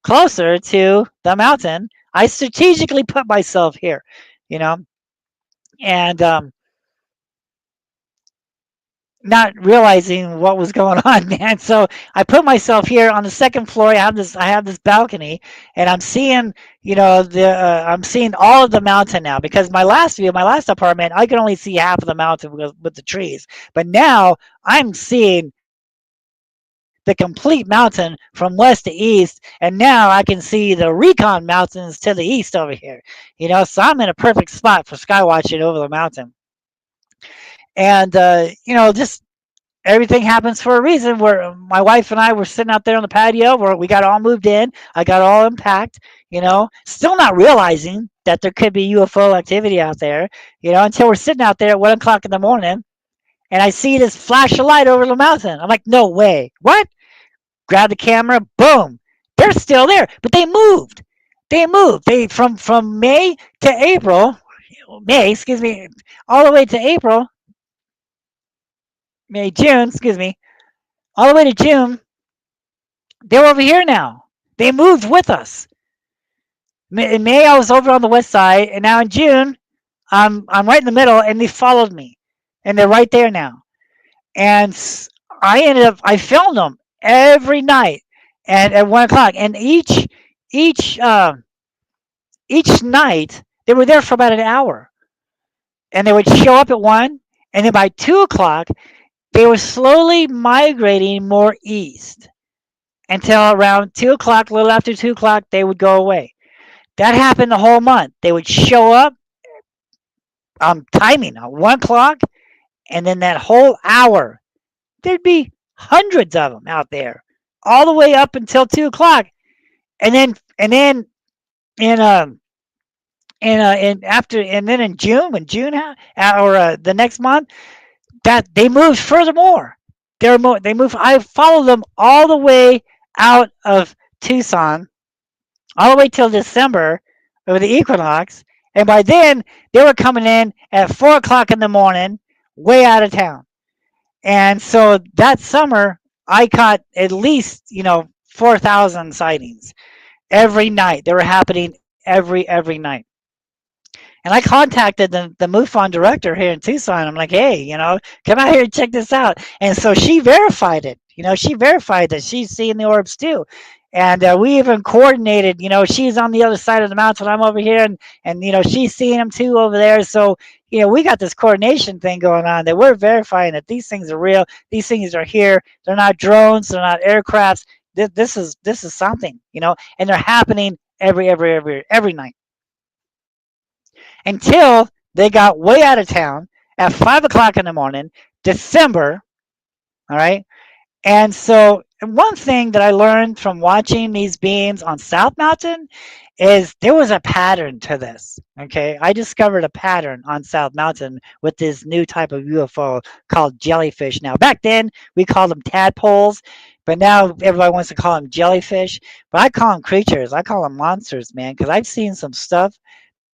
to the mountain. I strategically put myself here, you know, and not realizing what was going on, man. So I put myself here on the second floor. I have this balcony, and I'm seeing, I'm seeing all of the mountain now, because my last apartment, I could only see half of the mountain with the trees. But now I'm seeing the complete mountain from west to east, and now I can see the Recon Mountains to the east over here. So I'm in a perfect spot for sky watching over the mountain. And just everything happens for a reason. Where my wife and I were sitting out there on the patio, where we got all moved in. I got all unpacked. Still not realizing that there could be UFO activity out there. Until we're sitting out there at 1 o'clock in the morning, and I see this flash of light over the mountain. I'm like, no way. What? Grab the camera. Boom. They're still there, but they moved. They moved. They from May to April. May, excuse me, all the way to April. May, June, excuse me, all the way to June. They're over here now. They moved with us. In May, I was over on the west side, and now in June, I'm right in the middle, and they followed me, and they're right there now. And I filmed them every night, and at 1 o'clock, and each each night they were there for about an hour, and they would show up at 1, and then by 2 o'clock they were slowly migrating more east until around 2 o'clock, a little after 2 o'clock, they would go away. That happened the whole month. They would show up, timing at 1 o'clock, and then that whole hour, there'd be hundreds of them out there, all the way up until 2 o'clock, and then in after and then in June, when or the next month, that they moved furthermore. They moved. I followed them all the way out of Tucson, all the way till December over the equinox, and by then they were coming in at 4 o'clock in the morning, way out of town. And so that summer, I caught at least 4,000 sightings every night. They were happening every night. And I contacted the MUFON director here in Tucson. I'm like, hey, come out here and check this out. And so she verified it. She verified that she's seeing the orbs too. And we even coordinated. She's on the other side of the mountain. I'm over here, and she's seeing them too over there. So we got this coordination thing going on that we're verifying that these things are real. These things are here. They're not drones. They're not aircrafts. This is something. And they're happening every night until they got way out of town at 5 o'clock in the morning, December. All right. And so one thing that I learned from watching these beams on South Mountain is there was a pattern to this. Okay. I discovered a pattern on South Mountain with this new type of UFO called jellyfish. Now, back then we called them tadpoles, but now everybody wants to call them jellyfish. But I call them creatures. I call them monsters, man, because I've seen some stuff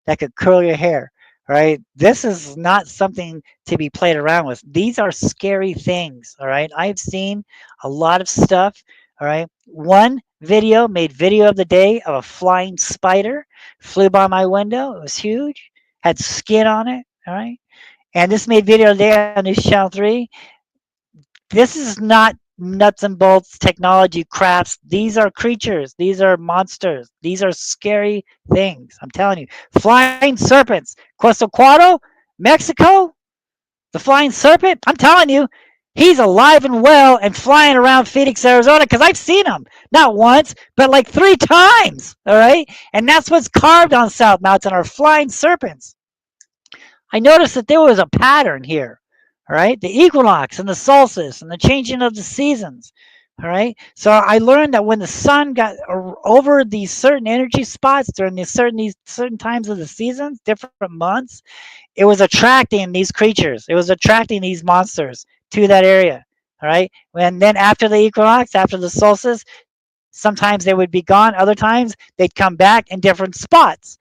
that could curl your hair. Right? This is not something to be played around with. These are scary things. All right. I've seen a lot of stuff. All right. One video made video of the day of a flying spider flew by my window. It was huge, had skin on it. All right. And this made video today on News Channel 3. This is not nuts and bolts technology crafts. These are creatures. These are monsters. These are scary things. I'm telling you. Flying serpents. Quetzalcoatl, Mexico, the flying serpent. I'm telling you, he's alive and well and flying around Phoenix, Arizona, because I've seen him. Not once, but like 3 times. All right. And that's what's carved on South Mountain are flying serpents. I noticed that there was a pattern here. All right, the equinox and the solstice and the changing of the seasons. All right, so I learned that when the sun got over these certain energy spots during these certain times of the seasons, different months, it was attracting these creatures. It was attracting these monsters to that area. All right, and then after the equinox, after the solstice, sometimes they would be gone. Other times they'd come back in different spots.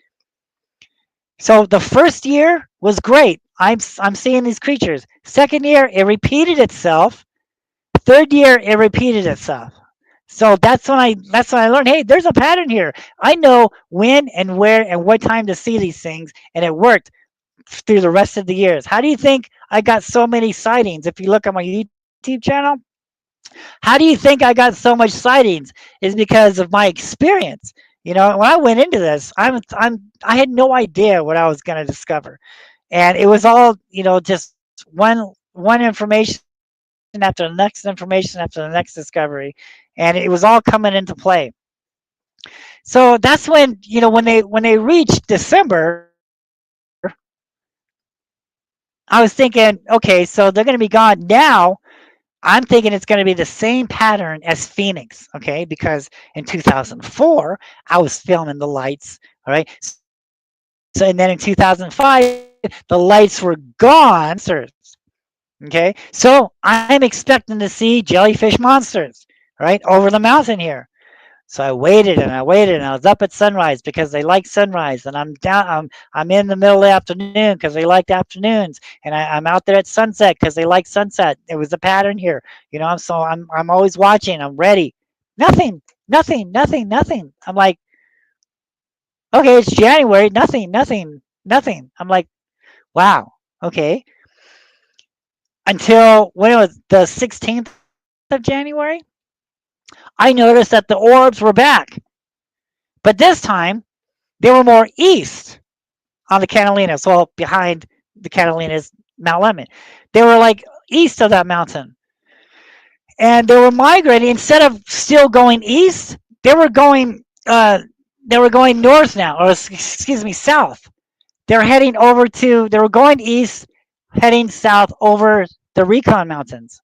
So the first year was great. I'm seeing these creatures. Second year, it repeated itself. Third year, it repeated itself. So that's when I learned, hey, there's a pattern here. I know when and where and what time to see these things, and it worked through the rest of the years. How do you think I got so many sightings? If you look at my YouTube channel, how do you think I got so much sightings? Is because of my experience. When I went into this, I had no idea what I was going to discover. And it was all, just one information after the next information after the next discovery, and it was all coming into play. So that's when, when they reached December, I was thinking, okay, so they're going to be gone now. I'm thinking it's going to be the same pattern as Phoenix, okay? Because in 2004, I was filming the lights, all right? So, and then in 2005, the lights were gone, monsters, okay? So I'm expecting to see jellyfish monsters, right, over the mountain here. So I waited and I waited and I was up at sunrise because they like sunrise, and I'm in the middle of the afternoon because they liked afternoons, and I'm out there at sunset because they like sunset. It was a pattern here, So I'm always watching. I'm ready. Nothing, nothing, nothing, nothing. I'm like, okay, it's January. Nothing, nothing, nothing. I'm like, wow, okay. Until when it was the 16th of January, I noticed that the orbs were back, but this time they were more east on the Catalinas, well, behind the Catalinas, Mount Lemon. They were like east of that mountain. And they were migrating instead of still going east, they were going north now, or excuse me, south. They were going east, heading south over the Recon Mountains.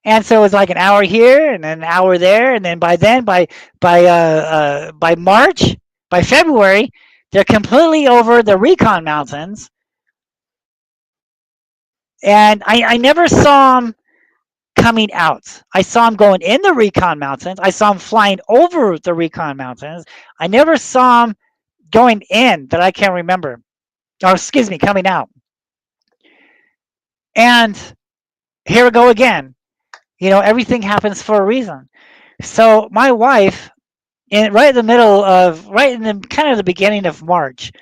And so it was like an hour here and then an hour there, and then by March, by February, they're completely over the Recon Mountains, and I never saw them coming out. I saw them going in the Recon Mountains. I saw them flying over the Recon Mountains. I never saw them going in that I can remember, or excuse me, coming out. And here we go again. Everything happens for a reason. So my wife, right in the kind of the beginning of March,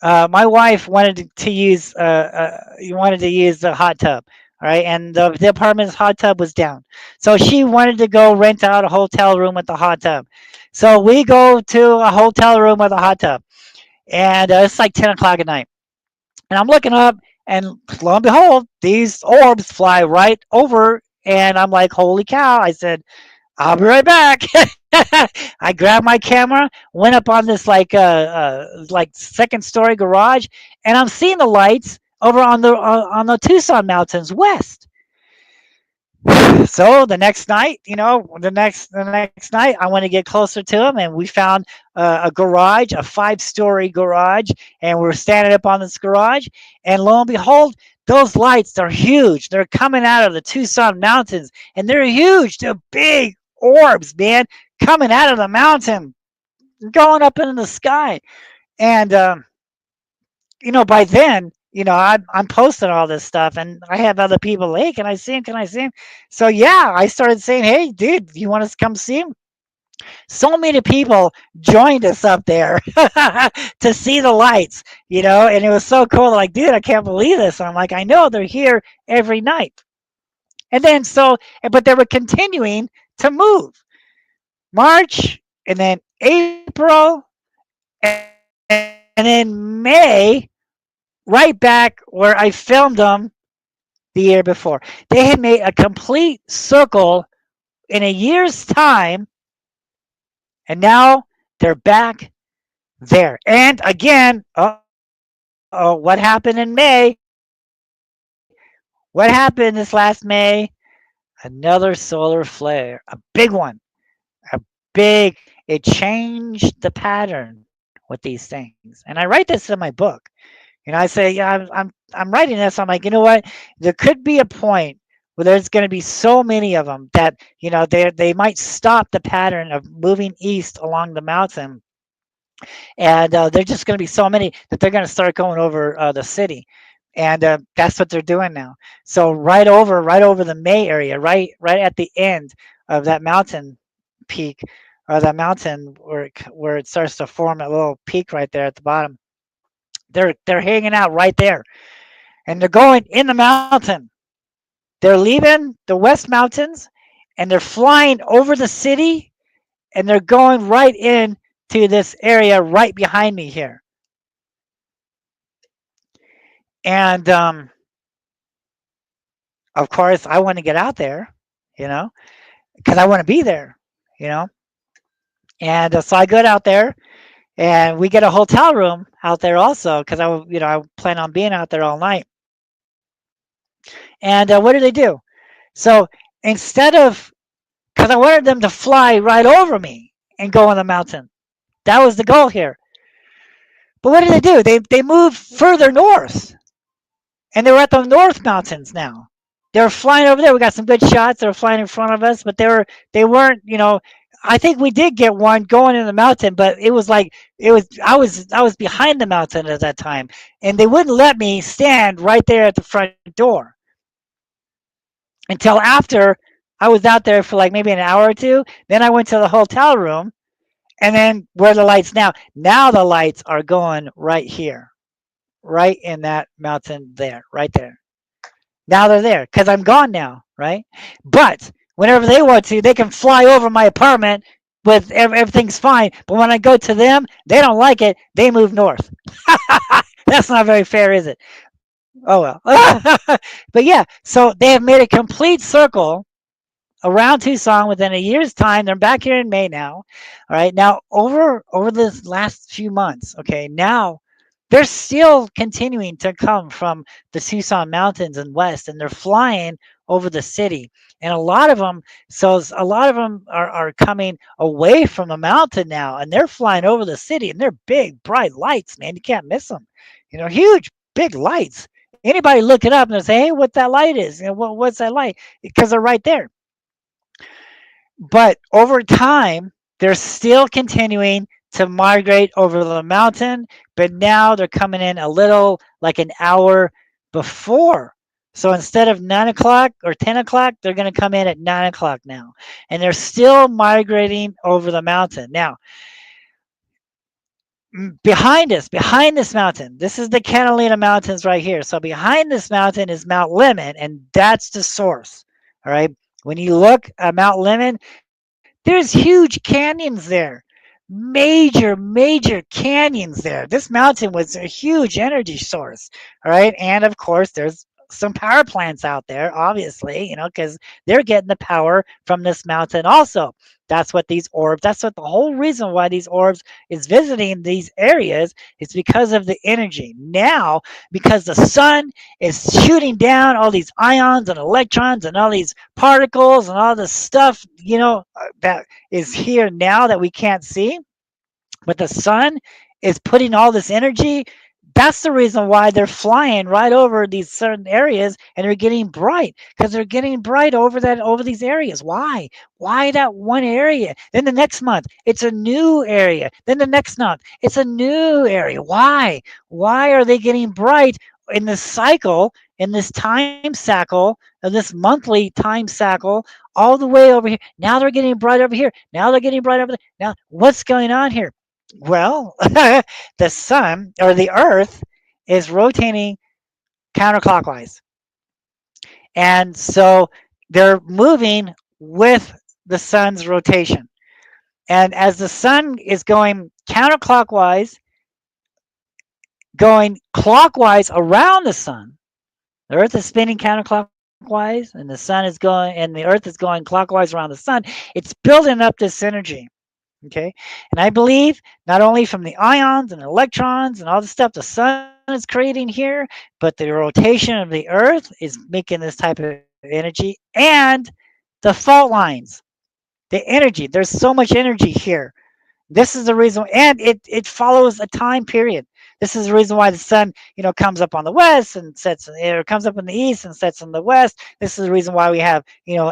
my wife wanted to use the hot tub, all right, and the apartment's hot tub was down, so she wanted to go rent out a hotel room with the hot tub. So we go to a hotel room with a hot tub, and it's like 10 o'clock at night, and I'm looking up, and lo and behold, these orbs fly right over, and I'm like, holy cow! I said, I'll be right back. I grabbed my camera, went up on this like second story garage, and I'm seeing the lights over on the Tucson Mountains west. So the next night, the next night, I want to get closer to them, and we found a garage, a 5-story garage, and we're standing up on this garage, and lo and behold, those lights, they're huge. They're coming out of the Tucson Mountains, and they're huge. They're big orbs, man, coming out of the mountain, going up into the sky. And by then, I'm posting all this stuff, and I have other people. Hey, can I see him? Can I see him? So yeah, I started saying, hey, dude, you want us to come see him? So many people joined us up there to see the lights, and it was so cool. Like, dude, I can't believe this. And I'm like, I know they're here every night. And then but they were continuing to move. March, and then April, and then May, right back where I filmed them the year before. They had made a complete circle in a year's time, and now they're back there. And again, what happened in May? What happened this last May? Another solar flare, a big one, a big. It changed the pattern with these things, and I write this in my book. I say, yeah, I'm writing this. I'm like, you know what? There could be a point where there's going to be so many of them that they might stop the pattern of moving east along the mountain, and there's just going to be so many that they're going to start going over the city, and that's what they're doing now. So right over the May area, right at the end of that mountain peak, or that mountain where it starts to form a little peak right there at the bottom. They're hanging out right there, and they're going in the mountain. They're leaving the West Mountains, and they're flying over the city, and they're going right in to this area right behind me here. And of course, I want to get out there, you know, because I want to be there, you know. And so I get out there, and we get a hotel room out there also, because I plan on being out there all night. And what do? So instead of, because I wanted them to fly right over me and go on the mountain. That was the goal here. But what did they do? They moved further north, and they were at the North Mountains now. They were flying over there. We got some good shots. They were flying in front of us, but they weren't. I think we did get one going in the mountain, but it was like I was behind the mountain at that time, and they wouldn't let me stand right there at the front door until after I was out there for like maybe an hour or two. Then I went to the hotel room, and then where are the lights now? Now the lights are going right here, right in that mountain there, right there. Now they're there because I'm gone now, right? But whenever they want to, they can fly over my apartment with everything's fine. But when I go to them, they don't like it. They move north. That's not very fair, is it? Oh well. But yeah, so they have made a complete circle around Tucson within a year's time. They're back here in May now. All right. Now over this last few months, okay, now they're still continuing to come from the Tucson mountains and west, and they're flying over the city. And a lot of them are coming away from the mountain now, and they're flying over the city, and they're big, bright lights, man. You can't miss them. Huge, big lights. Anybody look it up and they'll say, "Hey, what that light is? What's that light?" Because they're right there. But over time, they're still continuing to migrate over the mountain, but now they're coming in a little like an hour before. So instead of 9 o'clock or 10 o'clock, they're going to come in at 9 o'clock now. And they're still migrating over the mountain. Now, behind us, behind this mountain, this is the Catalina Mountains right here. So behind this mountain is Mount Lemon, and that's the source. All right. When you look at Mount Lemon, there's huge canyons there. Major canyons there. This mountain was a huge energy source. All right. And of course, there's some power plants out there, obviously, because they're getting the power from this mountain also. That's what the whole reason why these orbs is visiting these areas is because of the energy. Now, because the sun is shooting down all these ions and electrons and all these particles and all this stuff, that is here now that we can't see, but the sun is putting all this energy. That's the reason why they're flying right over these certain areas and they're getting bright, because they're getting bright over these areas. Why that one area? Then the next month it's a new area. Then the next month it's a new area. Why are they getting bright in this cycle, in this time cycle, in this monthly time cycle, all the way over here? Now they're getting bright over here. Now they're getting bright over there. Now what's going on here? Well, the sun or the earth is rotating counterclockwise. And so they're moving with the sun's rotation. And as the sun is going counterclockwise, going clockwise around the sun, the earth is spinning counterclockwise and the earth is going clockwise around the sun. It's building up this energy. Okay. And I believe not only from the ions and electrons and all the stuff the sun is creating here, but the rotation of the earth is making this type of energy, and the fault lines, the energy. There's so much energy here. This is the reason, and it follows a time period. This is the reason why the sun, comes up on the west and sets, or comes up in the east and sets in the west. This is the reason why we have,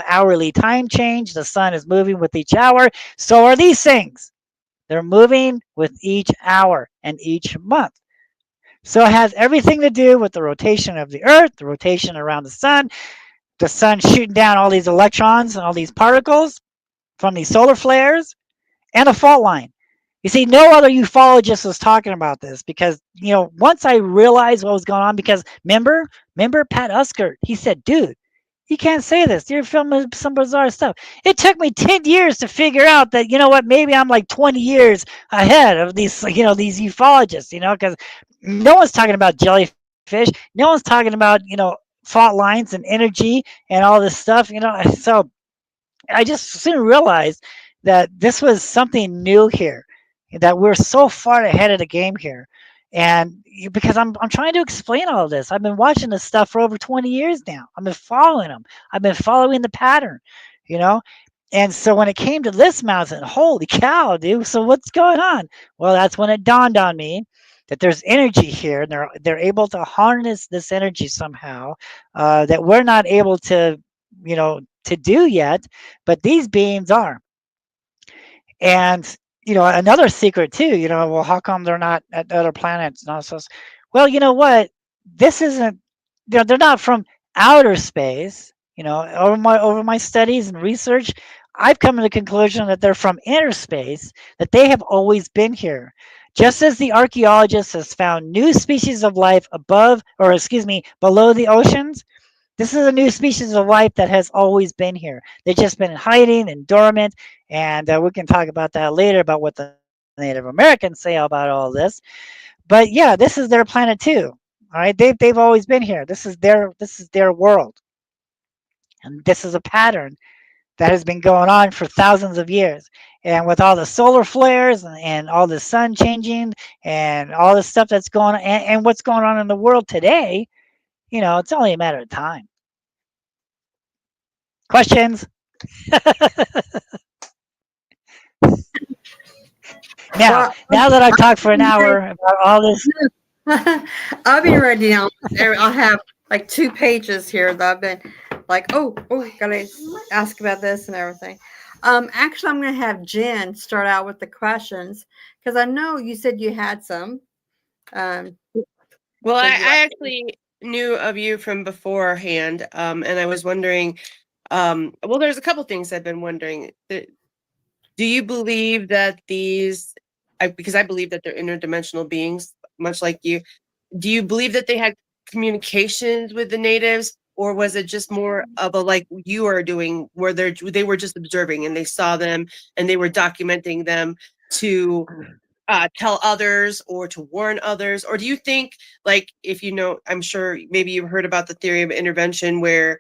hourly time change. The sun is moving with each hour. So are these things. They're moving with each hour and each month. So it has everything to do with the rotation of the earth, the rotation around the sun shooting down all these electrons and all these particles from these solar flares, and a fault line. You see, no other ufologist was talking about this because, once I realized what was going on, because remember Pat Uskert, he said, dude, you can't say this. You're filming some bizarre stuff. It took me 10 years to figure out that, maybe I'm like 20 years ahead of these ufologists, because no one's talking about jellyfish. No one's talking about, fault lines and energy and all this stuff, So I just soon realized that this was something new here, that we're so far ahead of the game here. Because I'm trying to explain all of this. I've been watching this stuff for over 20 years now. I've been following them. I've been following the pattern, you know. And so when it came to this mountain, holy cow, dude! So what's going on? Well, that's when it dawned on me that there's energy here, and they're able to harness this energy somehow that we're not able to, to do yet, but these beings are. And another secret too, well, how come they're not at other planets? Not so. Well, you know what? This isn't. They're not from outer space. Over my studies and research, I've come to the conclusion that they're from inner space. That they have always been here. Just as the archaeologist has found new species of life above, or excuse me, below the oceans, this is a new species of life that has always been here. They've just been hiding and dormant, and we can talk about that later about what the Native Americans say about all this. But yeah, this is their planet too. All right, they've always been here. This is their world, and this is a pattern that has been going on for thousands of years. And with all the solar flares and all the sun changing and all the stuff that's going on and what's going on in the world today, it's only a matter of time. Questions? Now, Well, now that I've talked for an hour about all this, I've been writing down. I'll have like 2 pages here that I've been like, gotta ask about this and everything. Actually, I'm gonna have Jen start out with the questions because I know you said you had some. Um, Well, so I actually knew of you from beforehand, and I was wondering. Well, there's a couple things I've been wondering. Do you believe that because I believe that they're interdimensional beings, much like you, do you believe that they had communications with the natives, or was it just more of a like you are doing, where they were just observing and they saw them and they were documenting them to tell others or to warn others? Or do you think, like, if I'm sure maybe you've heard about the theory of intervention, where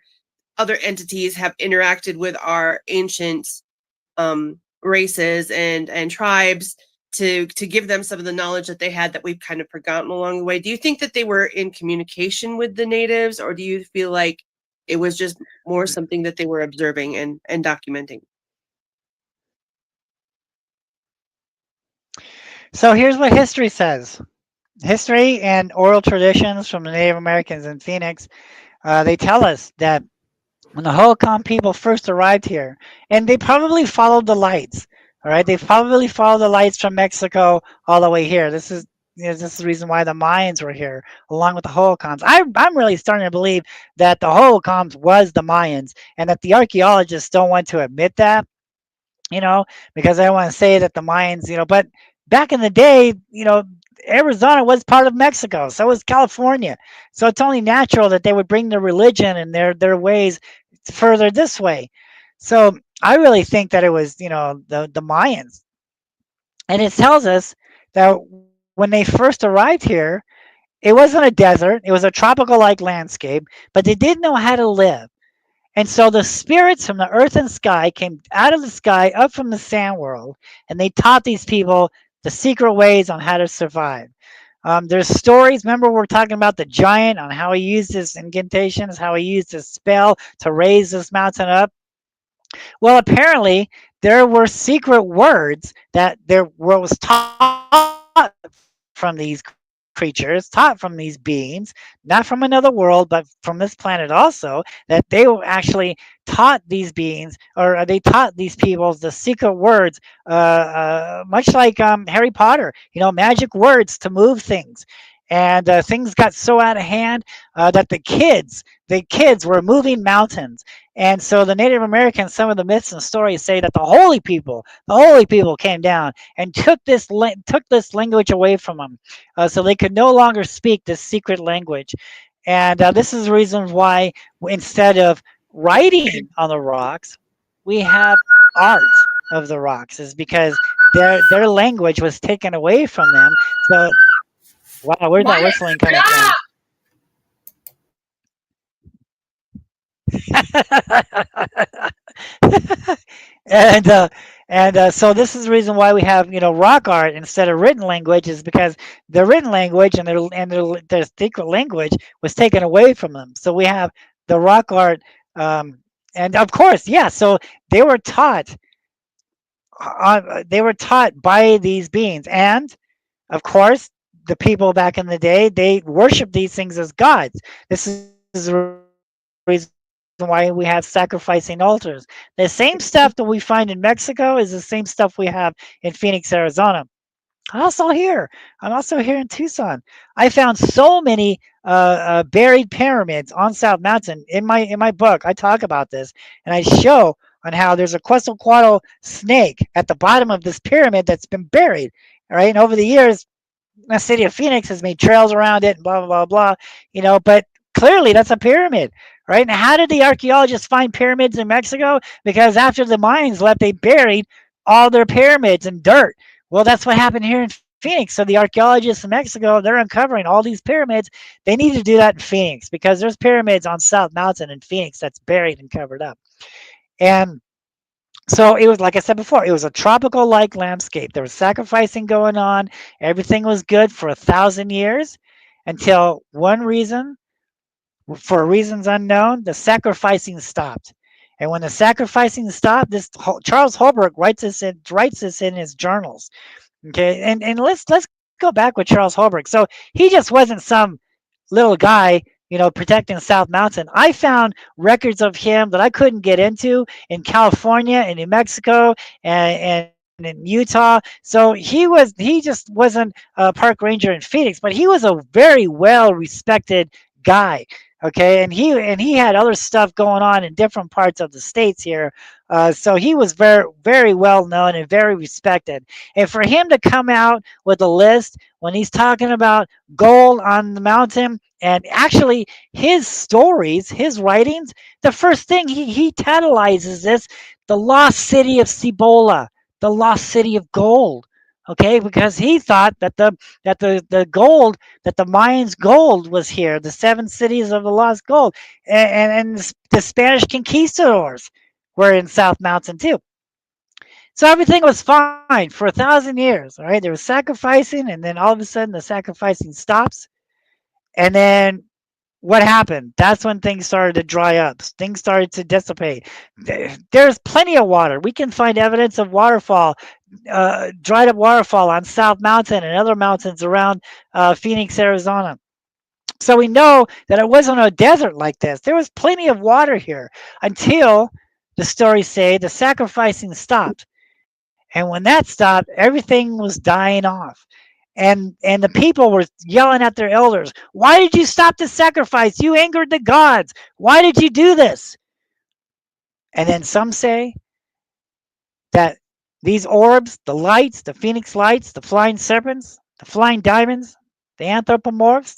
other entities have interacted with our ancient races and tribes to give them some of the knowledge that they had that we've kind of forgotten along the way? Do you think that they were in communication with the natives, or do you feel like it was just more something that they were observing and documenting? so here's what history says. History and oral traditions from the Native Americans in Phoenix, they tell us that when the Hohokam people first arrived here, and they probably followed the lights. All right, they probably followed the lights from Mexico all the way here. This is the reason why the Mayans were here, along with the Hohokams. I'm really starting to believe that the Hohokams was the Mayans, and that the archaeologists don't want to admit that, you know, because I want to say that the Mayans, but back in the day, Arizona was part of Mexico, so was California. So it's only natural that they would bring their religion and their ways further this way. So I really think that it was, the Mayans. And it tells us that when they first arrived here, it wasn't a desert, it was a tropical like landscape, but they didn't know how to live. And so the spirits from the earth and sky came out of the sky, up from the sand world, and they taught these people the secret ways on how to survive. There's stories. Remember, we're talking about the giant, on how he used his incantations, how he used his spell to raise this mountain up. Well, apparently there were secret words that there was taught from these creatures, taught from these beings, not from another world, but from this planet also, that they were actually taught these beings, or they taught these people the secret words, much like Harry Potter, magic words to move things. And things got so out of hand that the kids were moving mountains. And so the Native Americans, some of the myths and stories say that the holy people came down and took this language away from them, so they could no longer speak this secret language. And this is the reason why instead of writing on the rocks, we have art of the rocks, is because their language was taken away from them. So wow, where's that whistling coming from? and And so this is the reason why we have, rock art instead of written language, is because the written language and their secret language was taken away from them. So we have the rock art, um, and of course, yeah. So they were taught, they were taught by these beings, and of course, the people back in the day, they worship these things as gods. This is the reason why we have sacrificing altars. The same stuff that we find in Mexico is the same stuff we have in Phoenix, Arizona. Also here, I'm also here in Tucson. I found so many buried pyramids on South Mountain. In my book, I talk about this, and I show on how there's a Quetzalcoatl snake at the bottom of this pyramid that's been buried. All right, and over the years, the city of Phoenix has made trails around it and blah blah blah blah. But clearly that's a pyramid, right? And how did the archaeologists find pyramids in Mexico? Because after the Mayans left, they buried all their pyramids in dirt. Well, that's what happened here in Phoenix. So the archaeologists in Mexico, they're uncovering all these pyramids. They need to do that in Phoenix because there's pyramids on South Mountain in Phoenix that's buried and covered up. And so it was, like I said before, it was a tropical like landscape. There was sacrificing going on. Everything was good for 1,000 years until one reason, for reasons unknown, the sacrificing stopped. And when the sacrificing stopped, this Charles Holbrook writes this in his journals. Okay, and let's go back with Charles Holbrook. So he just wasn't some little guy, protecting South Mountain. I found records of him that I couldn't get into in California and New Mexico and in Utah. So he just wasn't a park ranger in Phoenix, but he was a very well respected guy. Okay, and he had other stuff going on in different parts of the states here. So he was very well known and very respected. And for him to come out with a list when he's talking about gold on the mountain, and actually his stories, his writings, the first thing he titleizes this, the lost city of Cibola, the lost city of gold. Okay, because he thought that the gold, that the Mayans gold was here, the seven cities of the lost gold, and the Spanish conquistadors were in South Mountain too. So everything was fine for 1,000 years. All right, there was sacrificing, and then all of a sudden the sacrificing stops, and then what happened? That's when things started to dry up. Things started to dissipate. There's plenty of water. We can find evidence of waterfall, dried up waterfall on South Mountain and other mountains around Phoenix, Arizona. So we know that it wasn't a desert like this. There was plenty of water here until the stories say the sacrificing stopped. And when that stopped, everything was dying off. And the people were yelling at their elders, "Why did you stop the sacrifice? You angered the gods. Why did you do this?" And then some say that these orbs, the lights, the phoenix lights, the flying serpents, the flying diamonds, the anthropomorphs,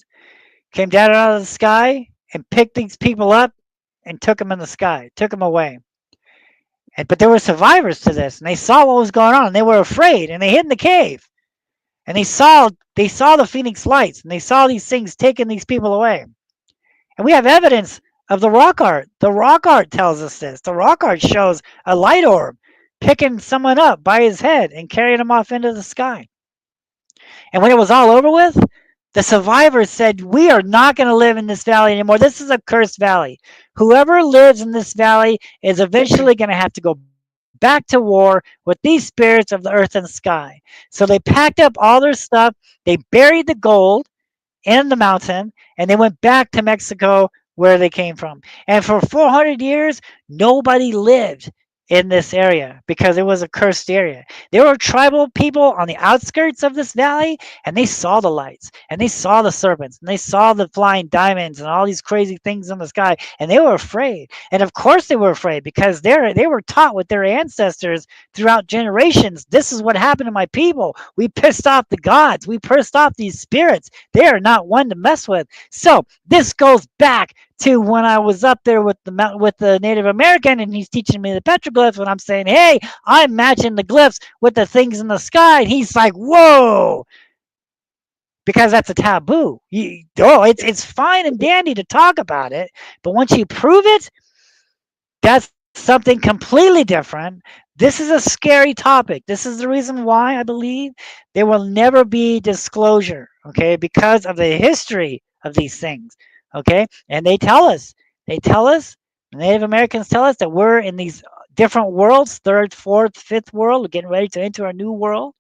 came down out of the sky and picked these people up and took them in the sky, took them away. But there were survivors to this, and they saw what was going on, and they were afraid, and they hid in the cave, and they saw the phoenix lights, and they saw these things taking these people away. And we have evidence of the rock art. The rock art tells us this. The rock art shows a light orb picking someone up by his head and carrying him off into the sky. And when it was all over with, the survivors said, "We are not going to live in this valley anymore. This is a cursed valley. Whoever lives in this valley is eventually going to have to go back to war with these spirits of the earth and sky." So they packed up all their stuff, they buried the gold in the mountain, and they went back to Mexico where they came from. And for 400 years, nobody lived in this area because it was a cursed area. There were tribal people on the outskirts of this valley, and they saw the lights, and they saw the serpents, and they saw the flying diamonds and all these crazy things in the sky, and they were afraid. And of course they were afraid because they were taught with their ancestors throughout generations. This is what happened to my people. We pissed off the gods. We pissed off these spirits. They are not one to mess with. So this goes back to when I was up there with the Native American, and he's teaching me the petroglyphs, and I'm saying, "Hey, I'm matching the glyphs with the things in the sky." And he's like, "Whoa," because that's a taboo. It's fine and dandy to talk about it, but once you prove it, that's something completely different. This is a scary topic. This is the reason why I believe there will never be disclosure, okay, because of the history of these things, okay? And they tell us, Native Americans tell us that we're in these different worlds, third, fourth, fifth world, we're getting ready to enter a new world.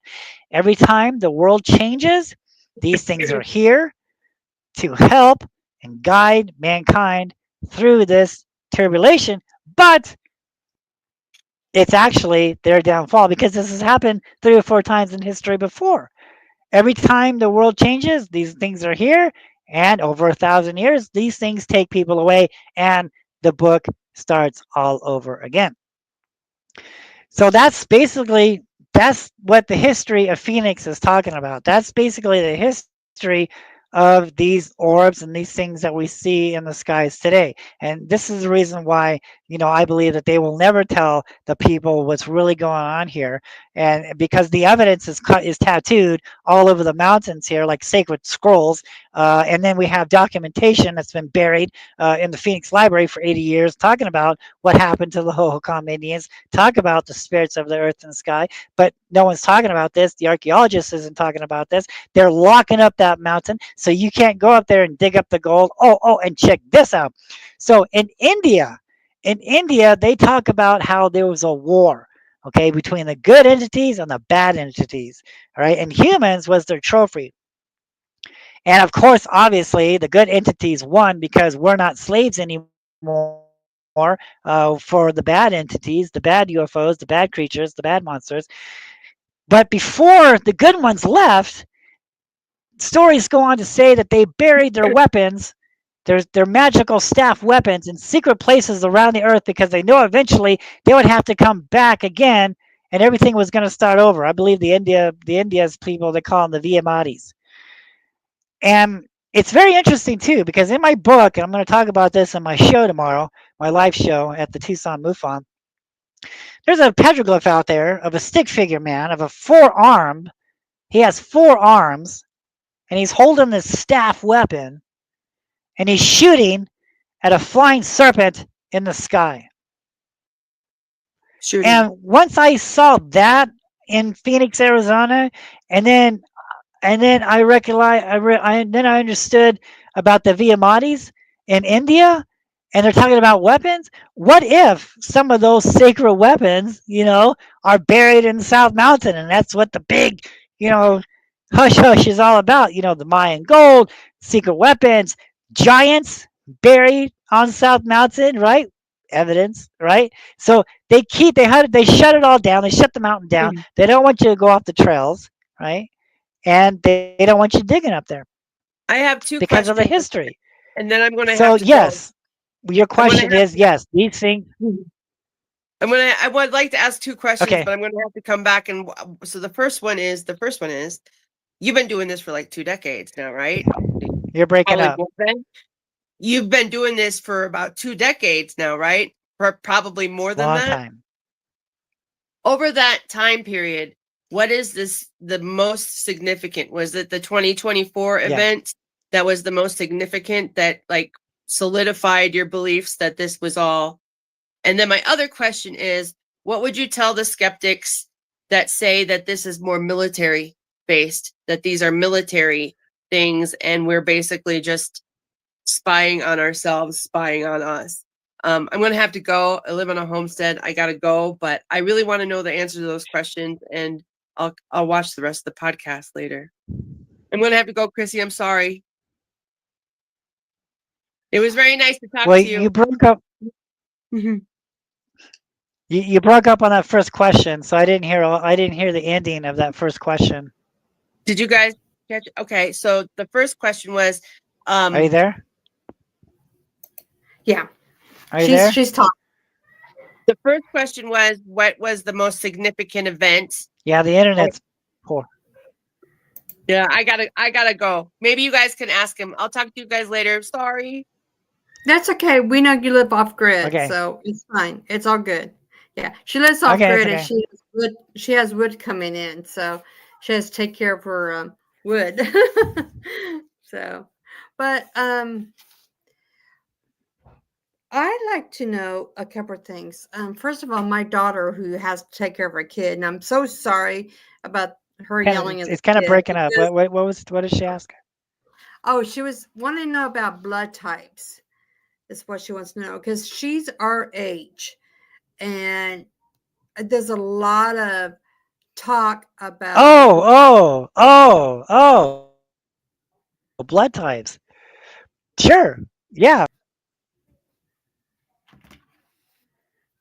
Every time the world changes, these things are here to help and guide mankind through this tribulation, but it's actually their downfall because this has happened 3 or 4 times in history before. Every time the world changes, these things are here, and over 1,000 years, these things take people away, and the book starts all over again. So that's what the history of Phoenix is talking about. That's basically the history of these orbs and these things that we see in the skies today. And this is the reason why, I believe that they will never tell the people what's really going on here. And because the evidence is tattooed all over the mountains here, like sacred scrolls. And then we have documentation that's been buried in the Phoenix Library for 80 years talking about what happened to the Hohokam Indians, talk about the spirits of the earth and the sky. But no one's talking about this. The archaeologist isn't talking about this. They're locking up that mountain, so you can't go up there and dig up the gold. Oh, and check this out. So in India, they talk about how there was a war, okay, between the good entities and the bad entities, all right, and humans was their trophy. And of course, obviously, the good entities won because we're not slaves anymore for the bad entities, the bad UFOs, the bad creatures, the bad monsters. But before the good ones left, stories go on to say that they buried their weapons, their magical staff weapons, in secret places around the earth because they know eventually they would have to come back again, and everything was going to start over. I believe the India's people, they call them the Vietnamese. And it's very interesting too, because in my book, and I'm going to talk about this on my show tomorrow, my live show at the Tucson MUFON, there's a petroglyph out there of a stick figure man of a forearm. He has 4 arms, and he's holding this staff weapon, and he's shooting at a flying serpent in the sky. Shooting. And once I saw that in Phoenix, Arizona, and then I realized, then I understood about the Vietnamese in India, and they're talking about weapons. What if some of those sacred weapons, are buried in the South Mountain, and that's what the big, you know, hush hush is all about? The Mayan gold, secret weapons, giants buried on South Mountain, right? Evidence, right? So they shut it all down. They shut the mountain down. Mhm. They don't want you to go off the trails, right? And they don't want you digging up there I have 2 because of the questions, history. and then I'm going to So have to go. yes, your I'm going to question is yes. These things. I would like to ask 2 questions, Okay, but I'm going to have to come back and so the first one is you've been doing this for like 2 decades now, right? you're breaking Probably up. more than. You've been doing this for about 2 decades now, right? Probably more than Long that. time. Over that time period, what is the most significant? Was it the 2024 Yeah. event that was the most significant, that like solidified your beliefs that this was all? And then my other question is, what would you tell the skeptics that say that this is more military based, that these are military things and we're basically just spying on ourselves, spying on us? I'm going to have to go. I live on a homestead. I got to go, but I really want to know the answer to those questions, and I'll watch the rest of the podcast later. I'm going to have to go, Chrissy. I'm sorry. It was very nice to talk Well, to you you. broke up. You broke up on that first question, so I didn't hear the ending of that first question. Did you guys catch? Okay, so the first question was, Are you there? Yeah, Are you there? she's talking. the first question was, what was the most significant event? Yeah, the internet's poor. Yeah, I gotta go. Maybe you guys can ask him. I'll talk to you guys later. Sorry. That's okay. We know you live off grid, Okay. so it's fine. It's all good. Yeah, she lives off Okay, it's grid, and okay. she has wood coming in, so she has to take care of her wood. So, but I I'd like to know a couple of things. First of all, my daughter who has to take care of her kid, and I'm so sorry about her Kind of, yelling at it's the kind of kid breaking up. because What did she ask? oh, she was wanting to know about blood types. Is what she wants to know because she's our age, and there's a lot of talk about the Blood types. Sure. Yeah.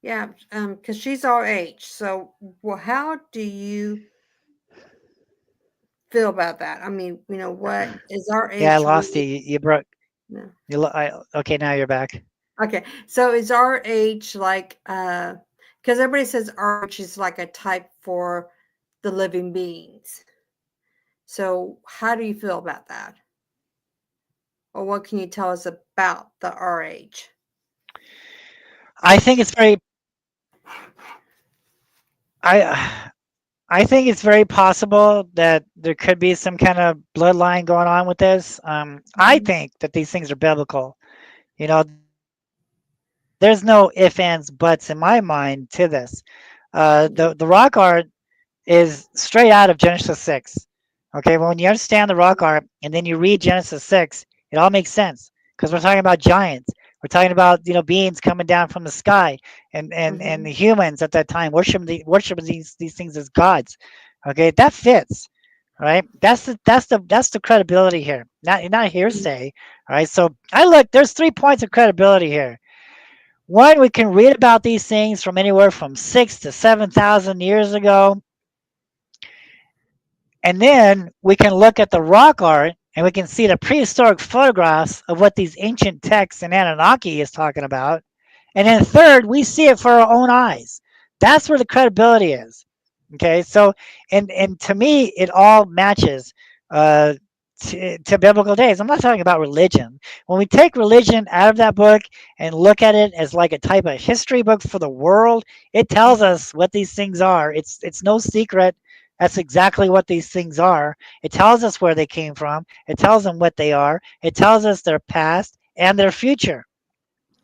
yeah, because she's our age. So, well, how do you feel about that? I mean, what is our Yeah, I age lost you. really? You broke. No. Okay, now you're back. Okay, so is our age like because everybody says our age is like a type for the living beings. So how do you feel about that? Or what can you tell us about the our age? I think it's very. I I think it's very possible that there could be some kind of bloodline going on with this. I Mhm. think that these things are biblical. There's no ifs, ands, buts in my mind to this. The rock art is straight out of Genesis 6. Okay, well, when you understand the rock art and then you read Genesis 6, it all makes sense because we're talking about giants. We're talking about beings coming down from the sky, and the Mhm. humans at that time worshiping these things as gods. Okay, that fits. Right, that's the credibility here, not Mhm. hearsay. All right, so I look. There's 3 points of credibility here. One, we can read about these things from anywhere from 6 to 7,000 years ago. And then we can look at the rock art and we can see the prehistoric photographs of what these ancient texts in Anunnaki is talking about. And then third, we see it for our own eyes. That's where the credibility is. Okay, so and to me, it all matches uh, to biblical days. I'm not talking about religion. When we take religion out of that book and look at it as like a type of history book for the world, it tells us what these things are. It's no secret. That's exactly what these things are. It tells us where they came from. It tells them what they are. It tells us their past and their future.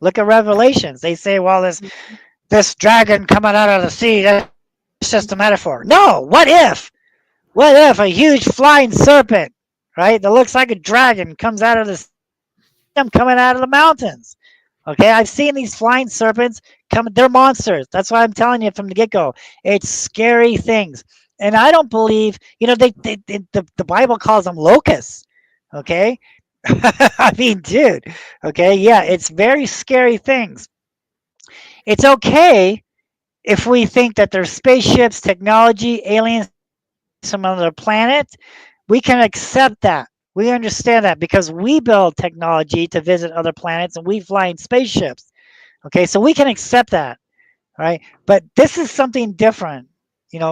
Look at Revelations. They say, well, this dragon coming out of the sea, that's just a metaphor. No, what if a huge flying serpent, right, that looks like a dragon comes out of the sea? I've seen them coming out of the mountains. Okay, I've seen these flying serpents come. They're monsters. That's why I'm telling you from the get go. It's scary things, and I don't believe. The Bible calls them locusts. Okay, I mean, dude. Okay, yeah, it's very scary things. It's okay if we think that there's spaceships, technology, aliens from another planet. We can accept that. We understand that because we build technology to visit other planets and we fly in spaceships. Okay, so we can accept that, right? But this is something different.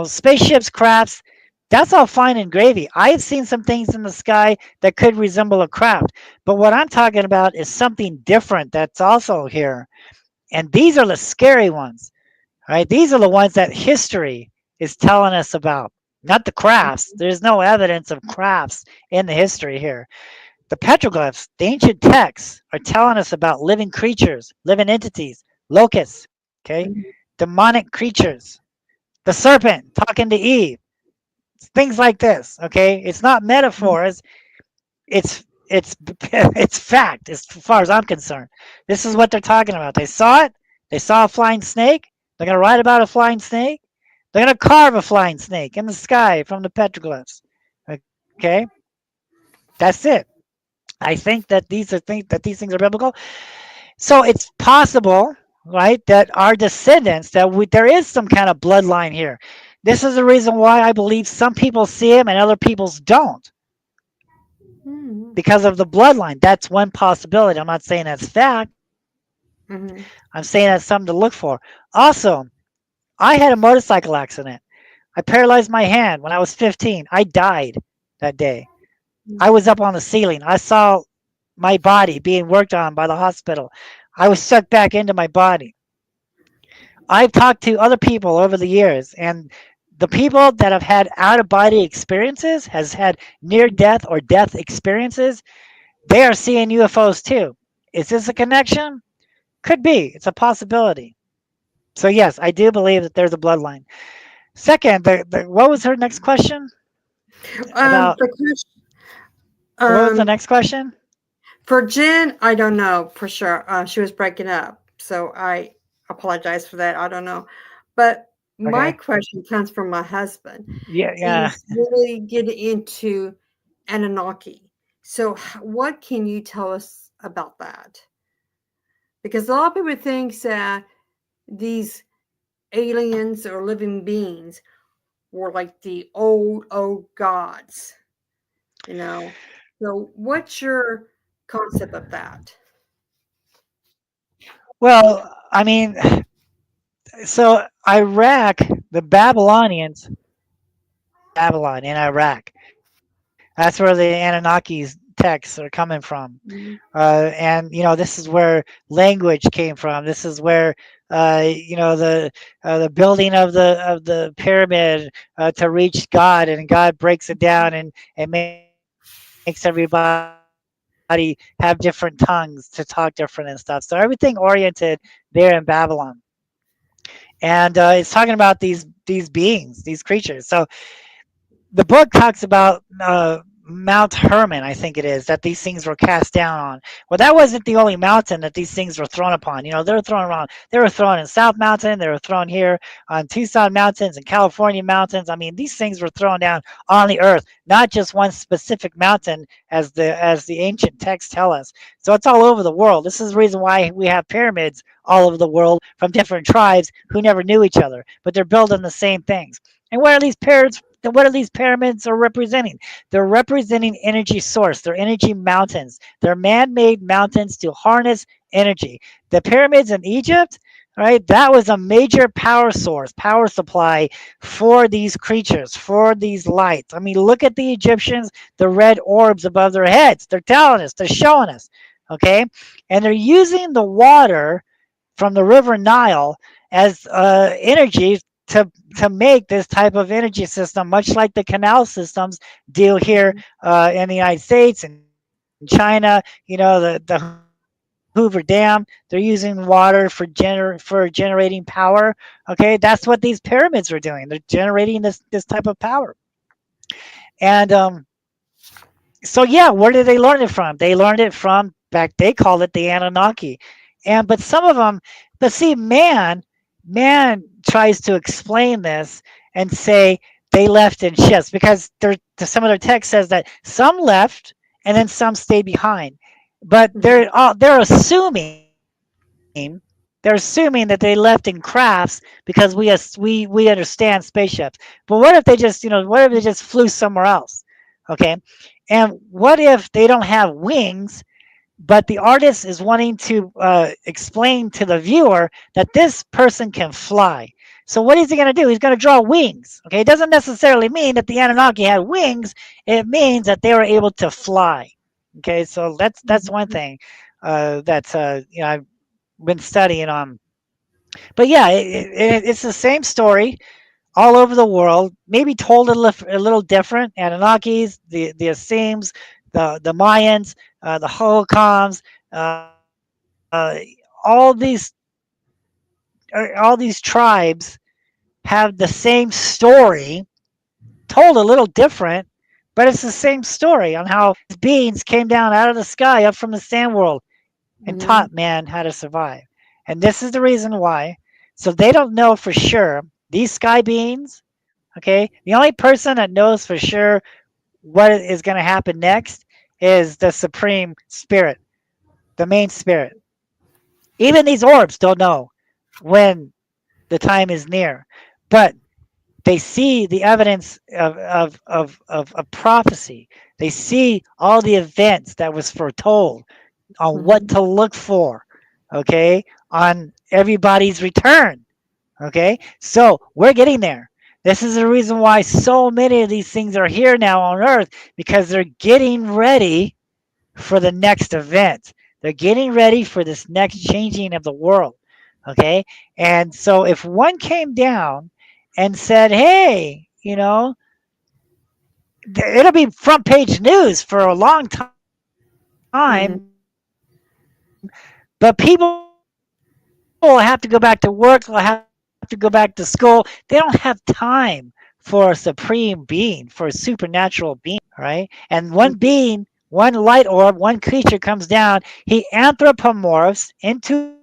Spaceships, crafts, that's all fine and gravy. I've seen some things in the sky that could resemble a craft. But what I'm talking about is something different that's also here. And these are the scary ones. Right? These are the ones that history is telling us about, not the crafts. There's no evidence of crafts in the history here. The petroglyphs, the ancient texts, are telling us about living creatures, living entities, locusts, okay, Mhm. demonic creatures, the serpent talking to Eve, things like this. Okay, it's not metaphors. It's it's fact as far as I'm concerned. This is what they're talking about. They saw it. They saw a flying snake. They're gonna write about a flying snake. They're gonna carve a flying snake in the sky from the petroglyphs. Okay, that's it. I think that these things are biblical. So it's possible, right, that our descendants there is some kind of bloodline here. This is the reason why I believe some people see him and other people's don't Mhm. because of the bloodline. That's one possibility. I'm not saying that's fact. I'm saying Mhm. that's something to look for. Also, I had a motorcycle accident. I paralyzed my hand when I was 15. I died that day. I was up on the ceiling. I saw my body being worked on by the hospital. I was sucked back into my body. I've talked to other people over the years, and the people that have had out of body experiences, has had near death or death experiences, they are seeing UFOs too. Is this a connection? Could be. It's a possibility. So yes, I do believe that there's a bloodline. Second, what was her next question about? The question, What was the um, next question? for Jen, I don't know for sure. She was breaking up, so I apologize for that. I don't know, but my Okay. question comes from my husband. Yeah, yeah. He's really getting into Anunnaki. So, what can you tell us about that? Because a lot of people think that these aliens or living beings were like the old gods, you know. So, what's your concept of that? Well, I mean, so Iraq, the Babylonians, Babylon in Iraq. That's where the Anunnaki's texts are coming from. Mhm, And this is where language came from. This is where the building of the pyramid to reach God, and God breaks it down and makes everybody have different tongues to talk different and stuff. So everything oriented there in Babylon. And it's talking about these beings, these creatures. So the book talks about Mount Hermon, I think it is, that these things were cast down on. Well, that wasn't the only mountain that these things were thrown upon. They were thrown around. They were thrown in South Mountain. They were thrown here on Tucson Mountains and California Mountains. I mean, these things were thrown down on the earth, not just one specific mountain, as the ancient texts tell us. So it's all over the world. This is the reason why we have pyramids all over the world from different tribes who never knew each other, but they're building the same things. And what are these pyramids are representing? They're representing energy source. They're energy mountains. They're man-made mountains to harness energy. The pyramids in Egypt, right? That was a major power source, power supply for these creatures, for these lights. I mean, look at the Egyptians, the red orbs above their heads. They're telling us, they're showing us, okay? And they're using the water from the River Nile as energy to make this type of energy system, much like the canal systems deal here mhm, in the United States and China. The Hoover Dam, they're using water for generating power. Okay, that's what these pyramids are doing. They're generating this type of power. And so yeah, where did they learn it from? They learned it from back. They called it the Anunnaki, and but some of them, but see, man tries to explain this and say they left in ships because some of their text says that some left and then some stayed behind, but mhm, they're assuming that they left in crafts because we understand spaceships. But what if they just flew somewhere else? Okay, and what if they don't have wings, but the artist is wanting to explain to the viewer that this person can fly? So what is he going to do? He's going to draw wings. Okay, it doesn't necessarily mean that the Anunnaki had wings. It means that they were able to fly. Okay, so that's one mhm, thing that I've been studying on. But yeah, it's the same story all over the world, maybe told a little different. Anunnakis, the Asims, the Mayans, the Hohokams, all these tribes have the same story, told a little different, but it's the same story on how these beings came down out of the sky up from the sand world and mhm, taught man how to survive. And this is the reason why. So they don't know for sure. These sky beings, okay, the only person that knows for sure what is going to happen next is the supreme spirit, the main spirit. Even these orbs don't know when the time is near, but they see the evidence of prophecy. They see all the events that was foretold on what mhm, to look for, okay, on everybody's return. Okay, so we're getting there. This is the reason why so many of these things are here now on Earth, because they're getting ready for the next event. They're getting ready for this next changing of the world. Okay, and so if one came down and said, "Hey, it'll be front page news for a long time," but people won't believe it. I have to go back to work. I have to go back to school. They don't have time for a supreme being, for a supernatural being, right? And one being, one light orb, one creature comes down. He anthropomorphs into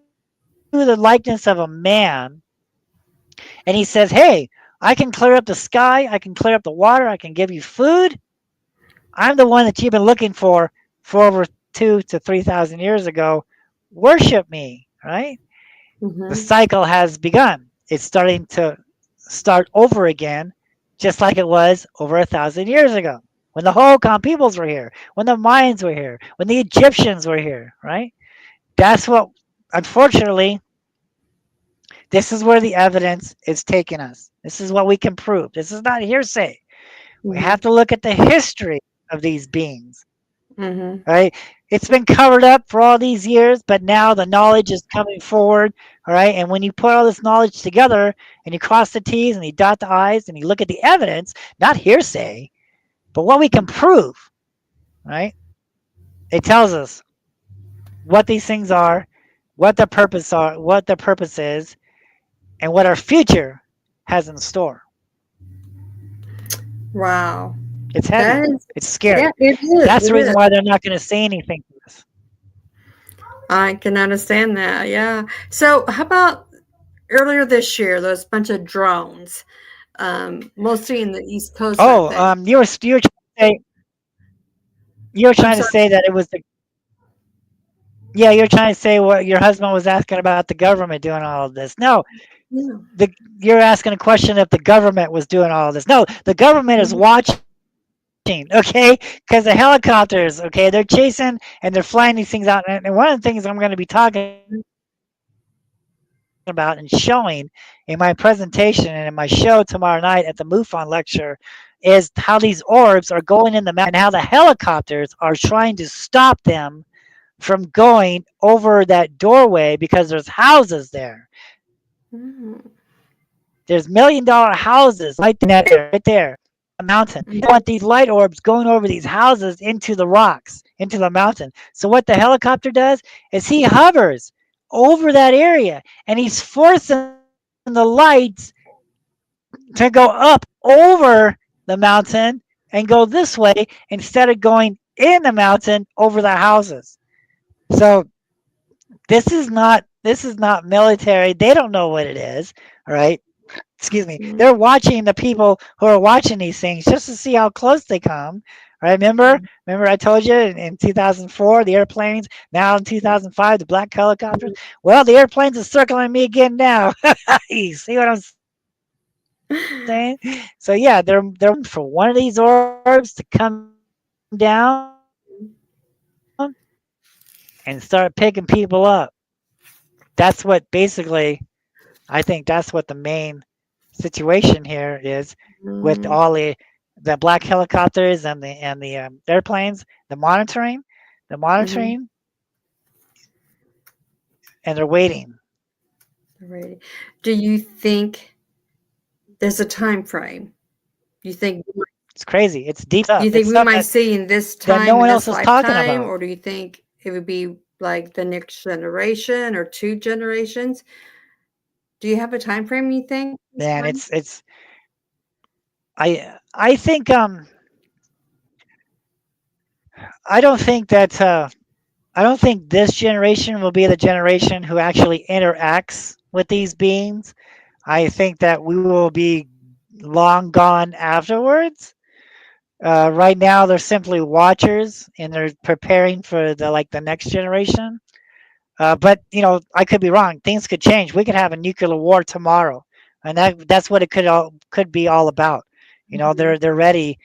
the likeness of a man, and he says, "Hey, I can clear up the sky. I can clear up the water. I can give you food. I'm the one that you've been looking for over 2 to 3,000 years ago. Worship me, right?" The Mm-hmm. cycle has begun. It's starting to start over again, just like it was over 1,000 years ago when the Hohokam peoples were here, when the Mayans were here, when the Egyptians were here, right? That's what, unfortunately, this is where the evidence is taking us. This is what we can prove. This is not hearsay. We Mm-hmm. have to look at the history of these beings, Mm-hmm. right? It's been covered up for all these years, but now the knowledge is coming forward, all right? And when you put all this knowledge together and you cross the T's and you dot the I's and you look at the evidence, not hearsay, but what we can prove, right? It tells us what these things are, what their purpose is, and what our future has in store. Wow. It's That heavy. is, It's yeah, scary. it is. That's the It reason is. why they're not going to say anything to us. I can understand that. Yeah. So, how about earlier this year? Those bunch of drones, mostly in the East Coast, I Oh, think. you were I'm trying to sorry. say that it was the yeah, you're trying to say what your husband was asking about the government doing all of this. No, Yeah. you're asking a question if the government was doing all of this. No, the government is Mhm. watching, okay? Because the helicopters, okay, they're chasing and they're flying these things out. And one of the things I'm going to be talking about and showing in my presentation and in my show tomorrow night at the MUFON lecture is how these orbs are going in the mountains and how the helicopters are trying to stop them from going over that doorway because there's houses there. Mhm. There's $1 million houses right there in that mountain. They Mhm. don't want these light orbs going over these houses into the rocks, into the mountain. So what the helicopter does is he hovers over that area and he's forcing the lights to go up over the mountain and go this way instead of going in the mountain over the houses. So this is not military. They don't know what it is, all right? Excuse me. Mhm. They're watching the people who are watching these things just to see how close they come. Right? Remember I told you in 2004 the airplanes, now in 2005 the black helicopters. Well, the airplanes are circling me again now. You see what I'm saying? So yeah, they're waiting for one of these orbs to come down and start picking people up. That's what basically I think that's what the main situation here is with all the Mhm. black helicopters and the airplanes, the monitoring, Mhm. and they're waiting. Alrighty. Do you think there's a time frame? You think It's crazy. It's deep do you stuff. think It's we stuff might see in this that no time, in one this else is talking lifetime, about. or do you think it would be like the next generation or 2 generations? Do you have a time frame you think this Man, time? it's I think I don't think that I don't think this generation will be the generation who actually interacts with these beings. I think that we will be long gone afterwards. Right now, they're simply watchers, and they're preparing for the next generation. But I could be wrong. Things could change. We could have a nuclear war tomorrow, and that's what it could be all about. Mhm. They're ready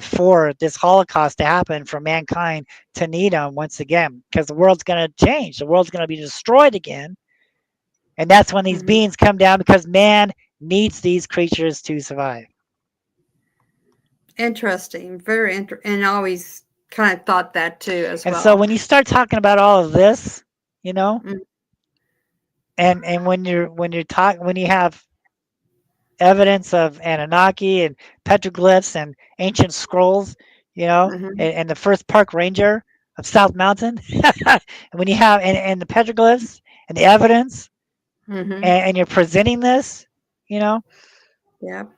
for this Holocaust to happen for mankind to need them once again, because the world's going to change. The world's going to be destroyed again, and that's when these Mhm. beings come down because man needs these creatures to survive. Interesting. Very and I always kind of thought that too as And so well. when you start talking about all of this, you know, Mm. and when you have evidence of Anunnaki and petroglyphs and ancient scrolls, Mhm. and the first park ranger of South Mountain, and when you have and the petroglyphs and the evidence, Mm-hmm. and you're presenting this, you know, Yep.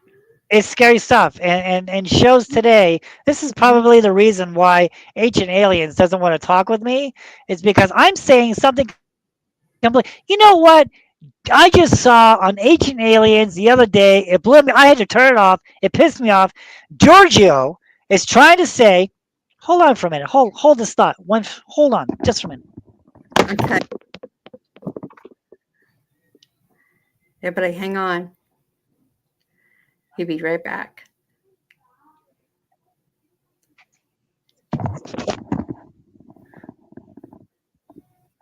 it's scary stuff. And shows today, this is Mm-hmm. probably the reason why Ancient Aliens doesn't want to talk with me, is because I'm saying something complete. You know what? I just saw on Ancient Aliens the other day, it blew me. I had to turn it off. It pissed me off. Giorgio is trying to say, hold on for a minute. Hold this thought. Hold on just for a minute. Okay. Everybody, hang on. He'll be right back.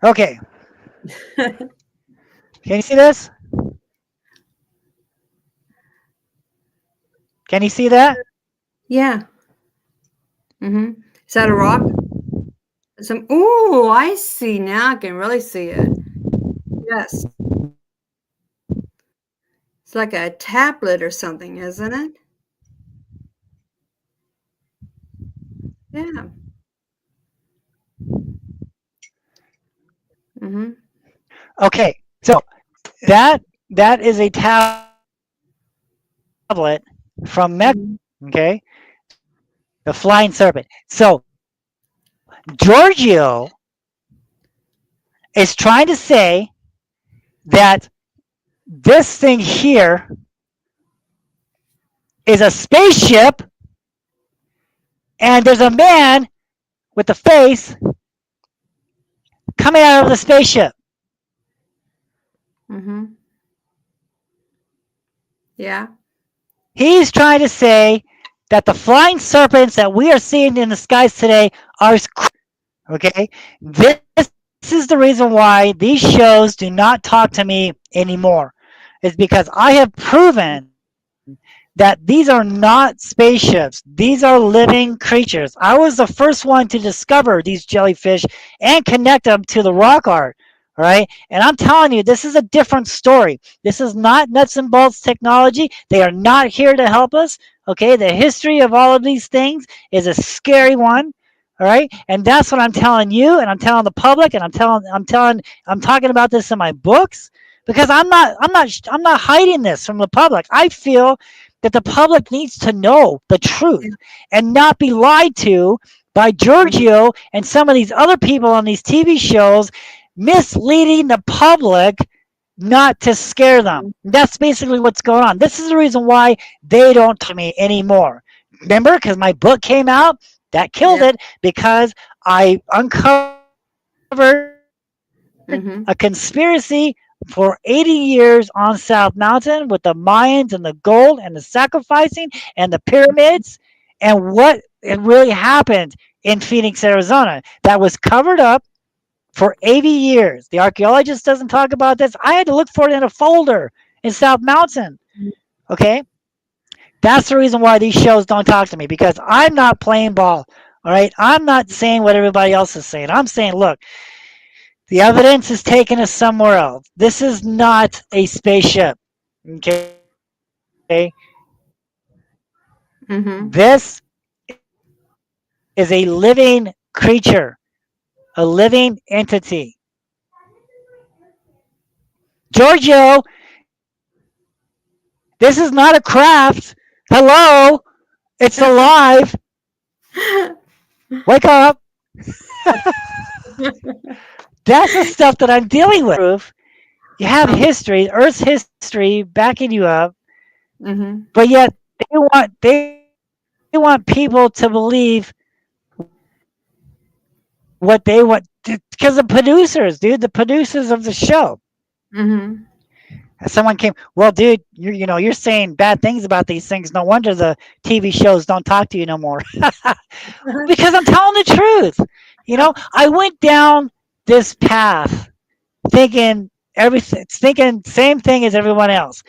Okay. Can you see this? Can you see that? Yeah. Mm-hmm. Is that a rock? Some. Ooh, I see now. I can really see it. Yes. It's like a tablet or something, isn't it? Yeah. Mm-hmm. Okay. So that is a tablet from Mexico. Mm-hmm. Okay. The flying serpent. So Giorgio is trying to say that this thing here is a spaceship and there's a man with a face coming out of the spaceship. Mm-hmm. Yeah. He's trying to say that the flying serpents that we are seeing in the skies today are okay. This is the reason why these shows do not talk to me anymore. Is because I have proven that these are not spaceships. These are living creatures. I was the first one to discover these jellyfish and connect them to the rock art. All right. And I'm telling you, this is a different story. This is not nuts and bolts technology. They are not here to help us. Okay. The history of all of these things is a scary one. All right. And that's what I'm telling you, and I'm telling the public, and I'm talking about this in my books because I'm not hiding this from the public. I feel that the public needs to know the truth and not be lied to by Mm-hmm. Giorgio and some of these other people on these TV shows misleading the public not to scare them. That's basically what's going on. This is the reason why they don't talk to me anymore. Remember, because my book came out, that killed Yep. it because I uncovered a conspiracy Mm-hmm. for 80 years on South Mountain with the Mayans and the gold and the sacrificing and the pyramids and what it really happened in Phoenix, Arizona. That was covered up for 80 years. The archaeologist doesn't talk about this. I had to look for it in a folder in South Mountain. Okay? That's the reason why these shows don't talk to me because I'm not playing ball. All right? I'm not saying what everybody else is saying. I'm saying, look, the evidence is taking us somewhere else. This is not a spaceship. Okay? Mm-hmm. This is a living creature, a living entity. Giorgio, this is not a craft. Hello? It's alive. Wake up. That's the stuff that I'm dealing with. Proof. You have Oh. history, Earth's history backing you up, Mm-hmm. but yet they want people to believe what they want because the producers, dude, the producers of the show. Mm-hmm. Someone came, well, dude, you're saying bad things about these things. No wonder the TV shows don't talk to you no more. Because I'm telling the truth. I went down this path thinking everything, thinking same thing as everyone else.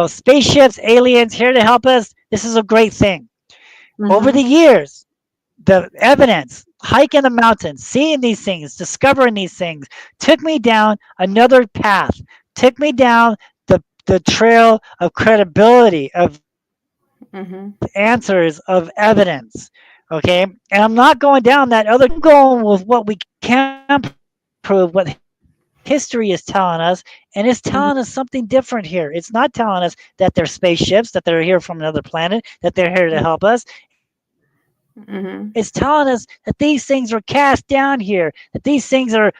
Spaceships, aliens here to help us. This is a great thing. Over Mm-hmm. the years, the evidence, hiking the mountains, seeing these things, discovering these things, took me down another path, took me down the trail of credibility, of answers, of evidence. Okay. And I'm not going down that other, I'm going with what we can prove, what history has proven. history is telling us, and it's Mhm. telling us something different here. It's not telling us that they're spaceships, that they're here from another planet, that they're here to help us. It's telling us Mhm. that these things were cast down here, that these things are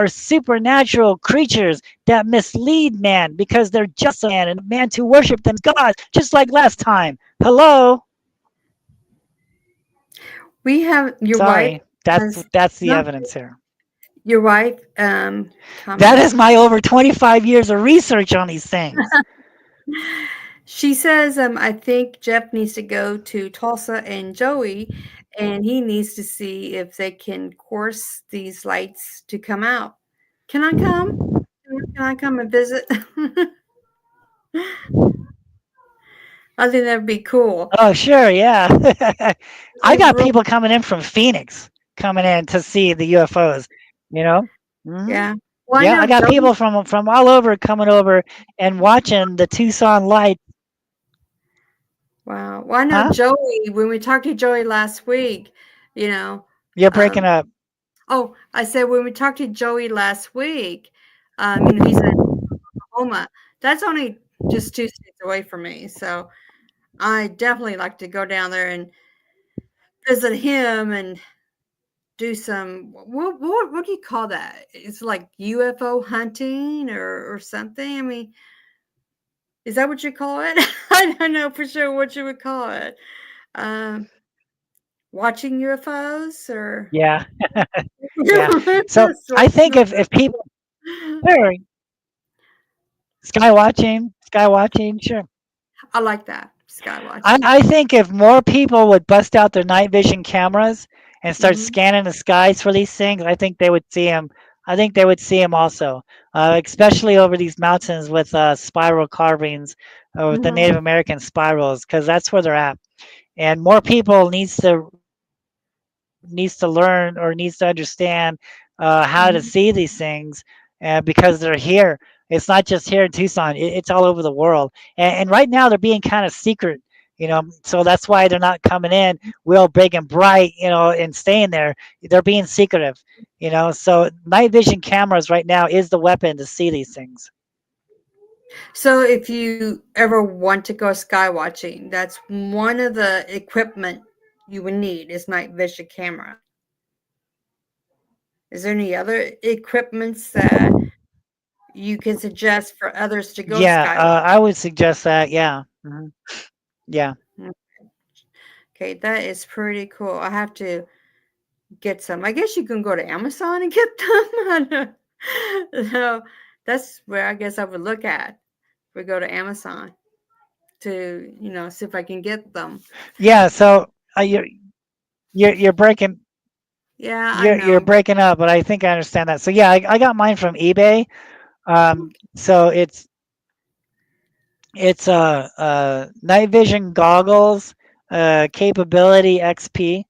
supernatural creatures that mislead man because they're jealous of man and want man to worship them as gods, just like last time. Hello? We have your wife Sorry. That's has that's the not evidence here. your wife That comments. is my over 25 years of research on these things. She says, I think Jeff needs to go to Tulsa and Joey, and he needs to see if they can course these lights to come out. Can I come? Can I come and visit? I think that'd be cool. Oh, sure, yeah. I It's got real, people coming in from Phoenix coming in to see the UFOs, you know? hmm yeah. Well, I Yeah, I know got Joey. people from all over coming over and watching the Tucson Lights. Wow. Well, I know Huh? Joey. When we talked to Joey last week, you know, You're breaking um, up. oh, I said when we talked to Joey last week, he's in Oklahoma. That's only just 2 states away from me. So I definitely like to go down there and visit him and do some what do you call that? It's like UFO hunting or something. I mean, is that what you call it? I don't know for sure what you would call it. Um, watching UFOs or Yeah, yeah. So I think if people, sure, sky watching, sure. I like that sky I, watching. I think if more people would bust out their night vision cameras and start Hmm. scanning the skies for these things, I think they would see them. I think they would see them also, especially over these mountains with spiral carvings, with the Hmm. Native American spirals, because that's where they're at. And more people needs to learn or needs to understand how to see these things because they're here. It's not just here in Tucson; it's all over the world. And right now they're being kind of secret, so that's why they're not coming in real big and bright, and staying there. They're being secretive, So night vision cameras right now is the weapon to see these things. So if you ever want to go sky watching, that's one of the equipment you would need is night vision camera. Is there any other equipments that you can suggest for others to go Yeah, sky watching? I would suggest that. Yeah, yeah. Okay, that is pretty cool. I have to get some. I guess you can go to Amazon and get them. I don't- so that's where I guess I would look at. We go to Amazon to, see if I can get them. Yeah, so you're breaking Yeah, I you're know. breaking up, but I think I understand that. So yeah, I got mine from eBay. So it's night vision goggles, capability XP.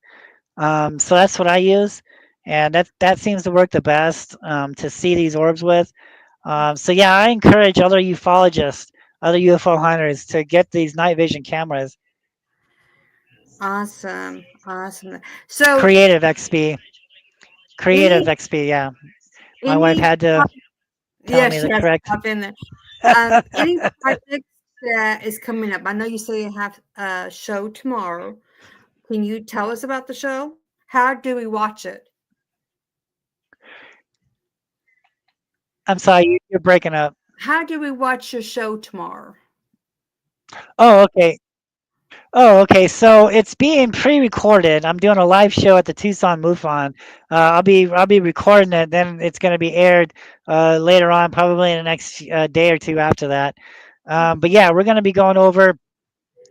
So that's what I use, and that seems to work the best to see these orbs with. So yeah, I encourage other ufologists, other UFO hunters to get these night vision cameras. Awesome. Awesome. So Creative XP, Creative any XP. Yeah, my wife any had to tell yeah, me she the has to correct. pop in there. Any projects that is coming up? I know you say you have a show tomorrow. Can you tell us about the show? How do we watch it? I'm sorry, you're breaking up. How do we watch your show tomorrow? Oh, okay. Oh, okay. So it's being pre-recorded. I'm doing a live show at the Tucson MUFON. I'll be recording it. Then it's going to be aired later on, probably in the next day or two after that. But yeah, we're going to be going over,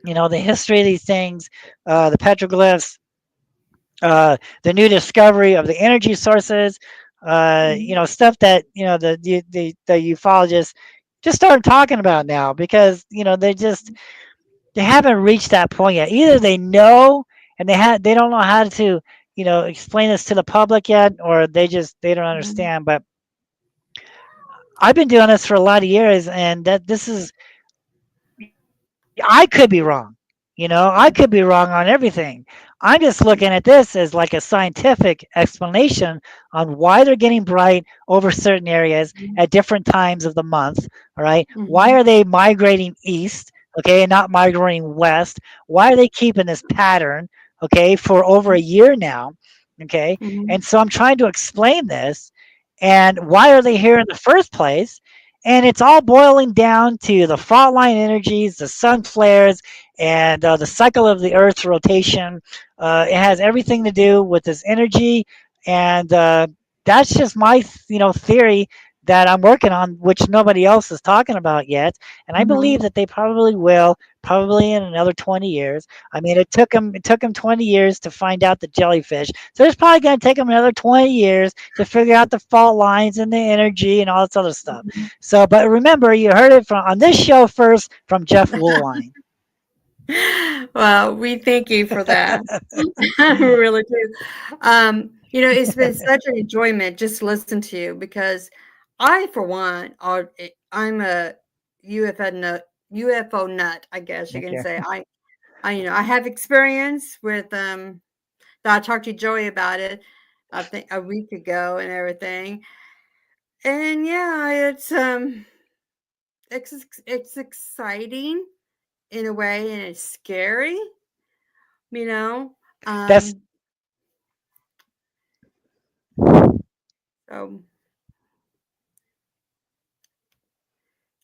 the history of these things, the petroglyphs, the new discovery of the energy sources, Mhm. stuff that the ufologists just started talking about now because they haven't reached that point yet. Either they know and they don't know how to explain this to the public yet, or they don't Mhm. understand. But I've been doing this for a lot of years, and that this is I could be wrong. I could be wrong on everything. I'm just looking at this as like a scientific explanation on why they're getting bright over certain areas at different times of the month. All right. Why Mhm. are they migrating east? Okay. And not migrating west? Why are they keeping this pattern? Okay. For over a year now. Okay. Mhm. And so I'm trying to explain this and why are they here in the first place? And it's all boiling down to the fault line energies, the sun flares, and the cycle of the Earth's rotation. It has everything to do with this energy, and that's just my theory that I'm working on, which nobody else is talking about yet. And I Mhm. believe that they probably will, probably in another 20 years. I mean, it took them 20 years to find out the jellyfish, so it's probably going to take them another 20 years to figure out the fault lines and the energy and all this other stuff. So, but remember, you heard it from on this show first from Jeff Woolwine. Well, we thank you for that. We really do. It's been such an enjoyment just to listen to you because I, for one, I'm a UFO nut, UFO nut, I guess you Thank can you. say. I have experience with that I talked to Joey about it, I think a week ago and everything. And yeah, it's exciting in a way and it's scary, you know. That's Um so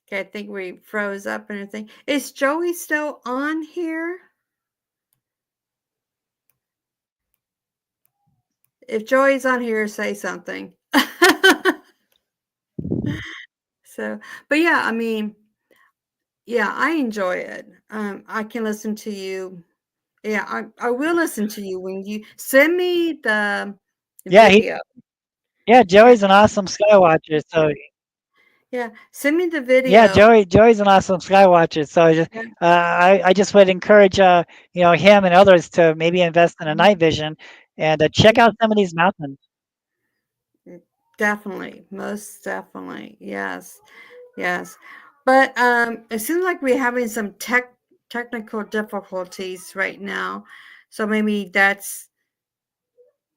okay, I think we froze up and everything. Is Joey still on here? If Joey's on here, say something. So, but yeah, I mean, yeah, I enjoy it. I can listen to you. Yeah, I will listen to you when you send me the yeah, he video. yeah, Yeah, Joey's an awesome skywatcher. So yeah, send me the yeah, video. Joey's an awesome skywatcher. So Yeah. I just would encourage him and others to maybe invest in a night vision and check out some of these mountains. Definitely, most definitely. Yes. Yes. But it seems like we're having some technical difficulties right now. So maybe that's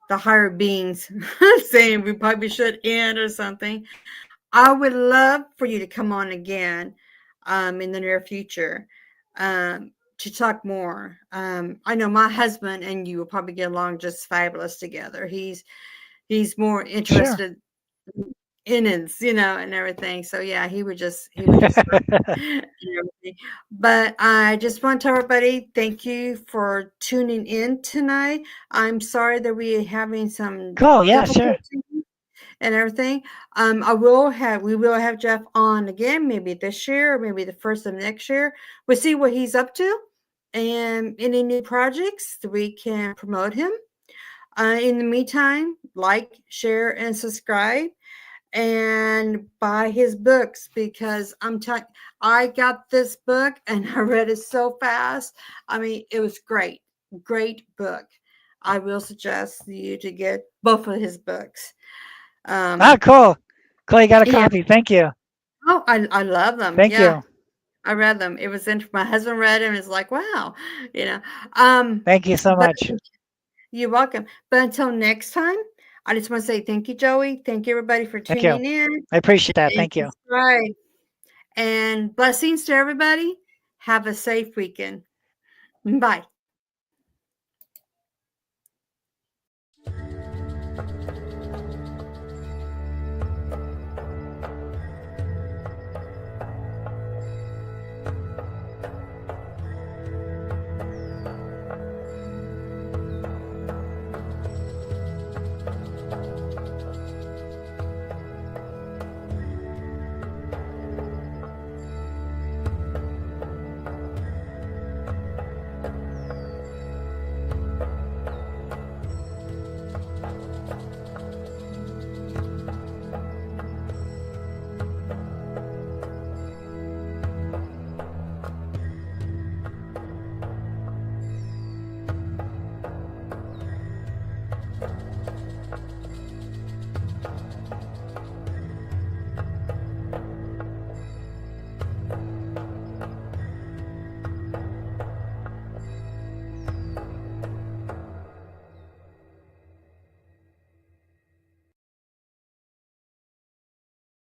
the higher beings saying we probably should end or something. I would love for you to come on again in the near future to talk more. I know my husband and you will probably get along just fabulous together. He's more Sure. interested innings, and everything. So yeah, he would just and everything. But I just want to tell everybody thank you for tuning in tonight. I'm sorry that we're having some Cool. Yeah, sure. difficulty and everything. We will have Jeff on again, maybe this year or maybe the first of next year. We'll see what he's up to and any new projects that we can promote him. In the meantime, like, share, and subscribe and buy his books because I got this book and I read it so fast. I mean, it was great. Great book. I will suggest you to get both of his books. Ah, Um cool. Cool. You got a yeah. copy. Thank you. Oh, I love them. Thank Yeah. you. I read them. It was my husband read them and it's like, wow, you know. Thank you so But much. you're welcome. But until next time, I just want to say thank you, Joey. Thank you everybody for Thank you. tuning in I appreciate that. and Thank you. subscribe. And blessings to everybody. Have a safe weekend. Bye.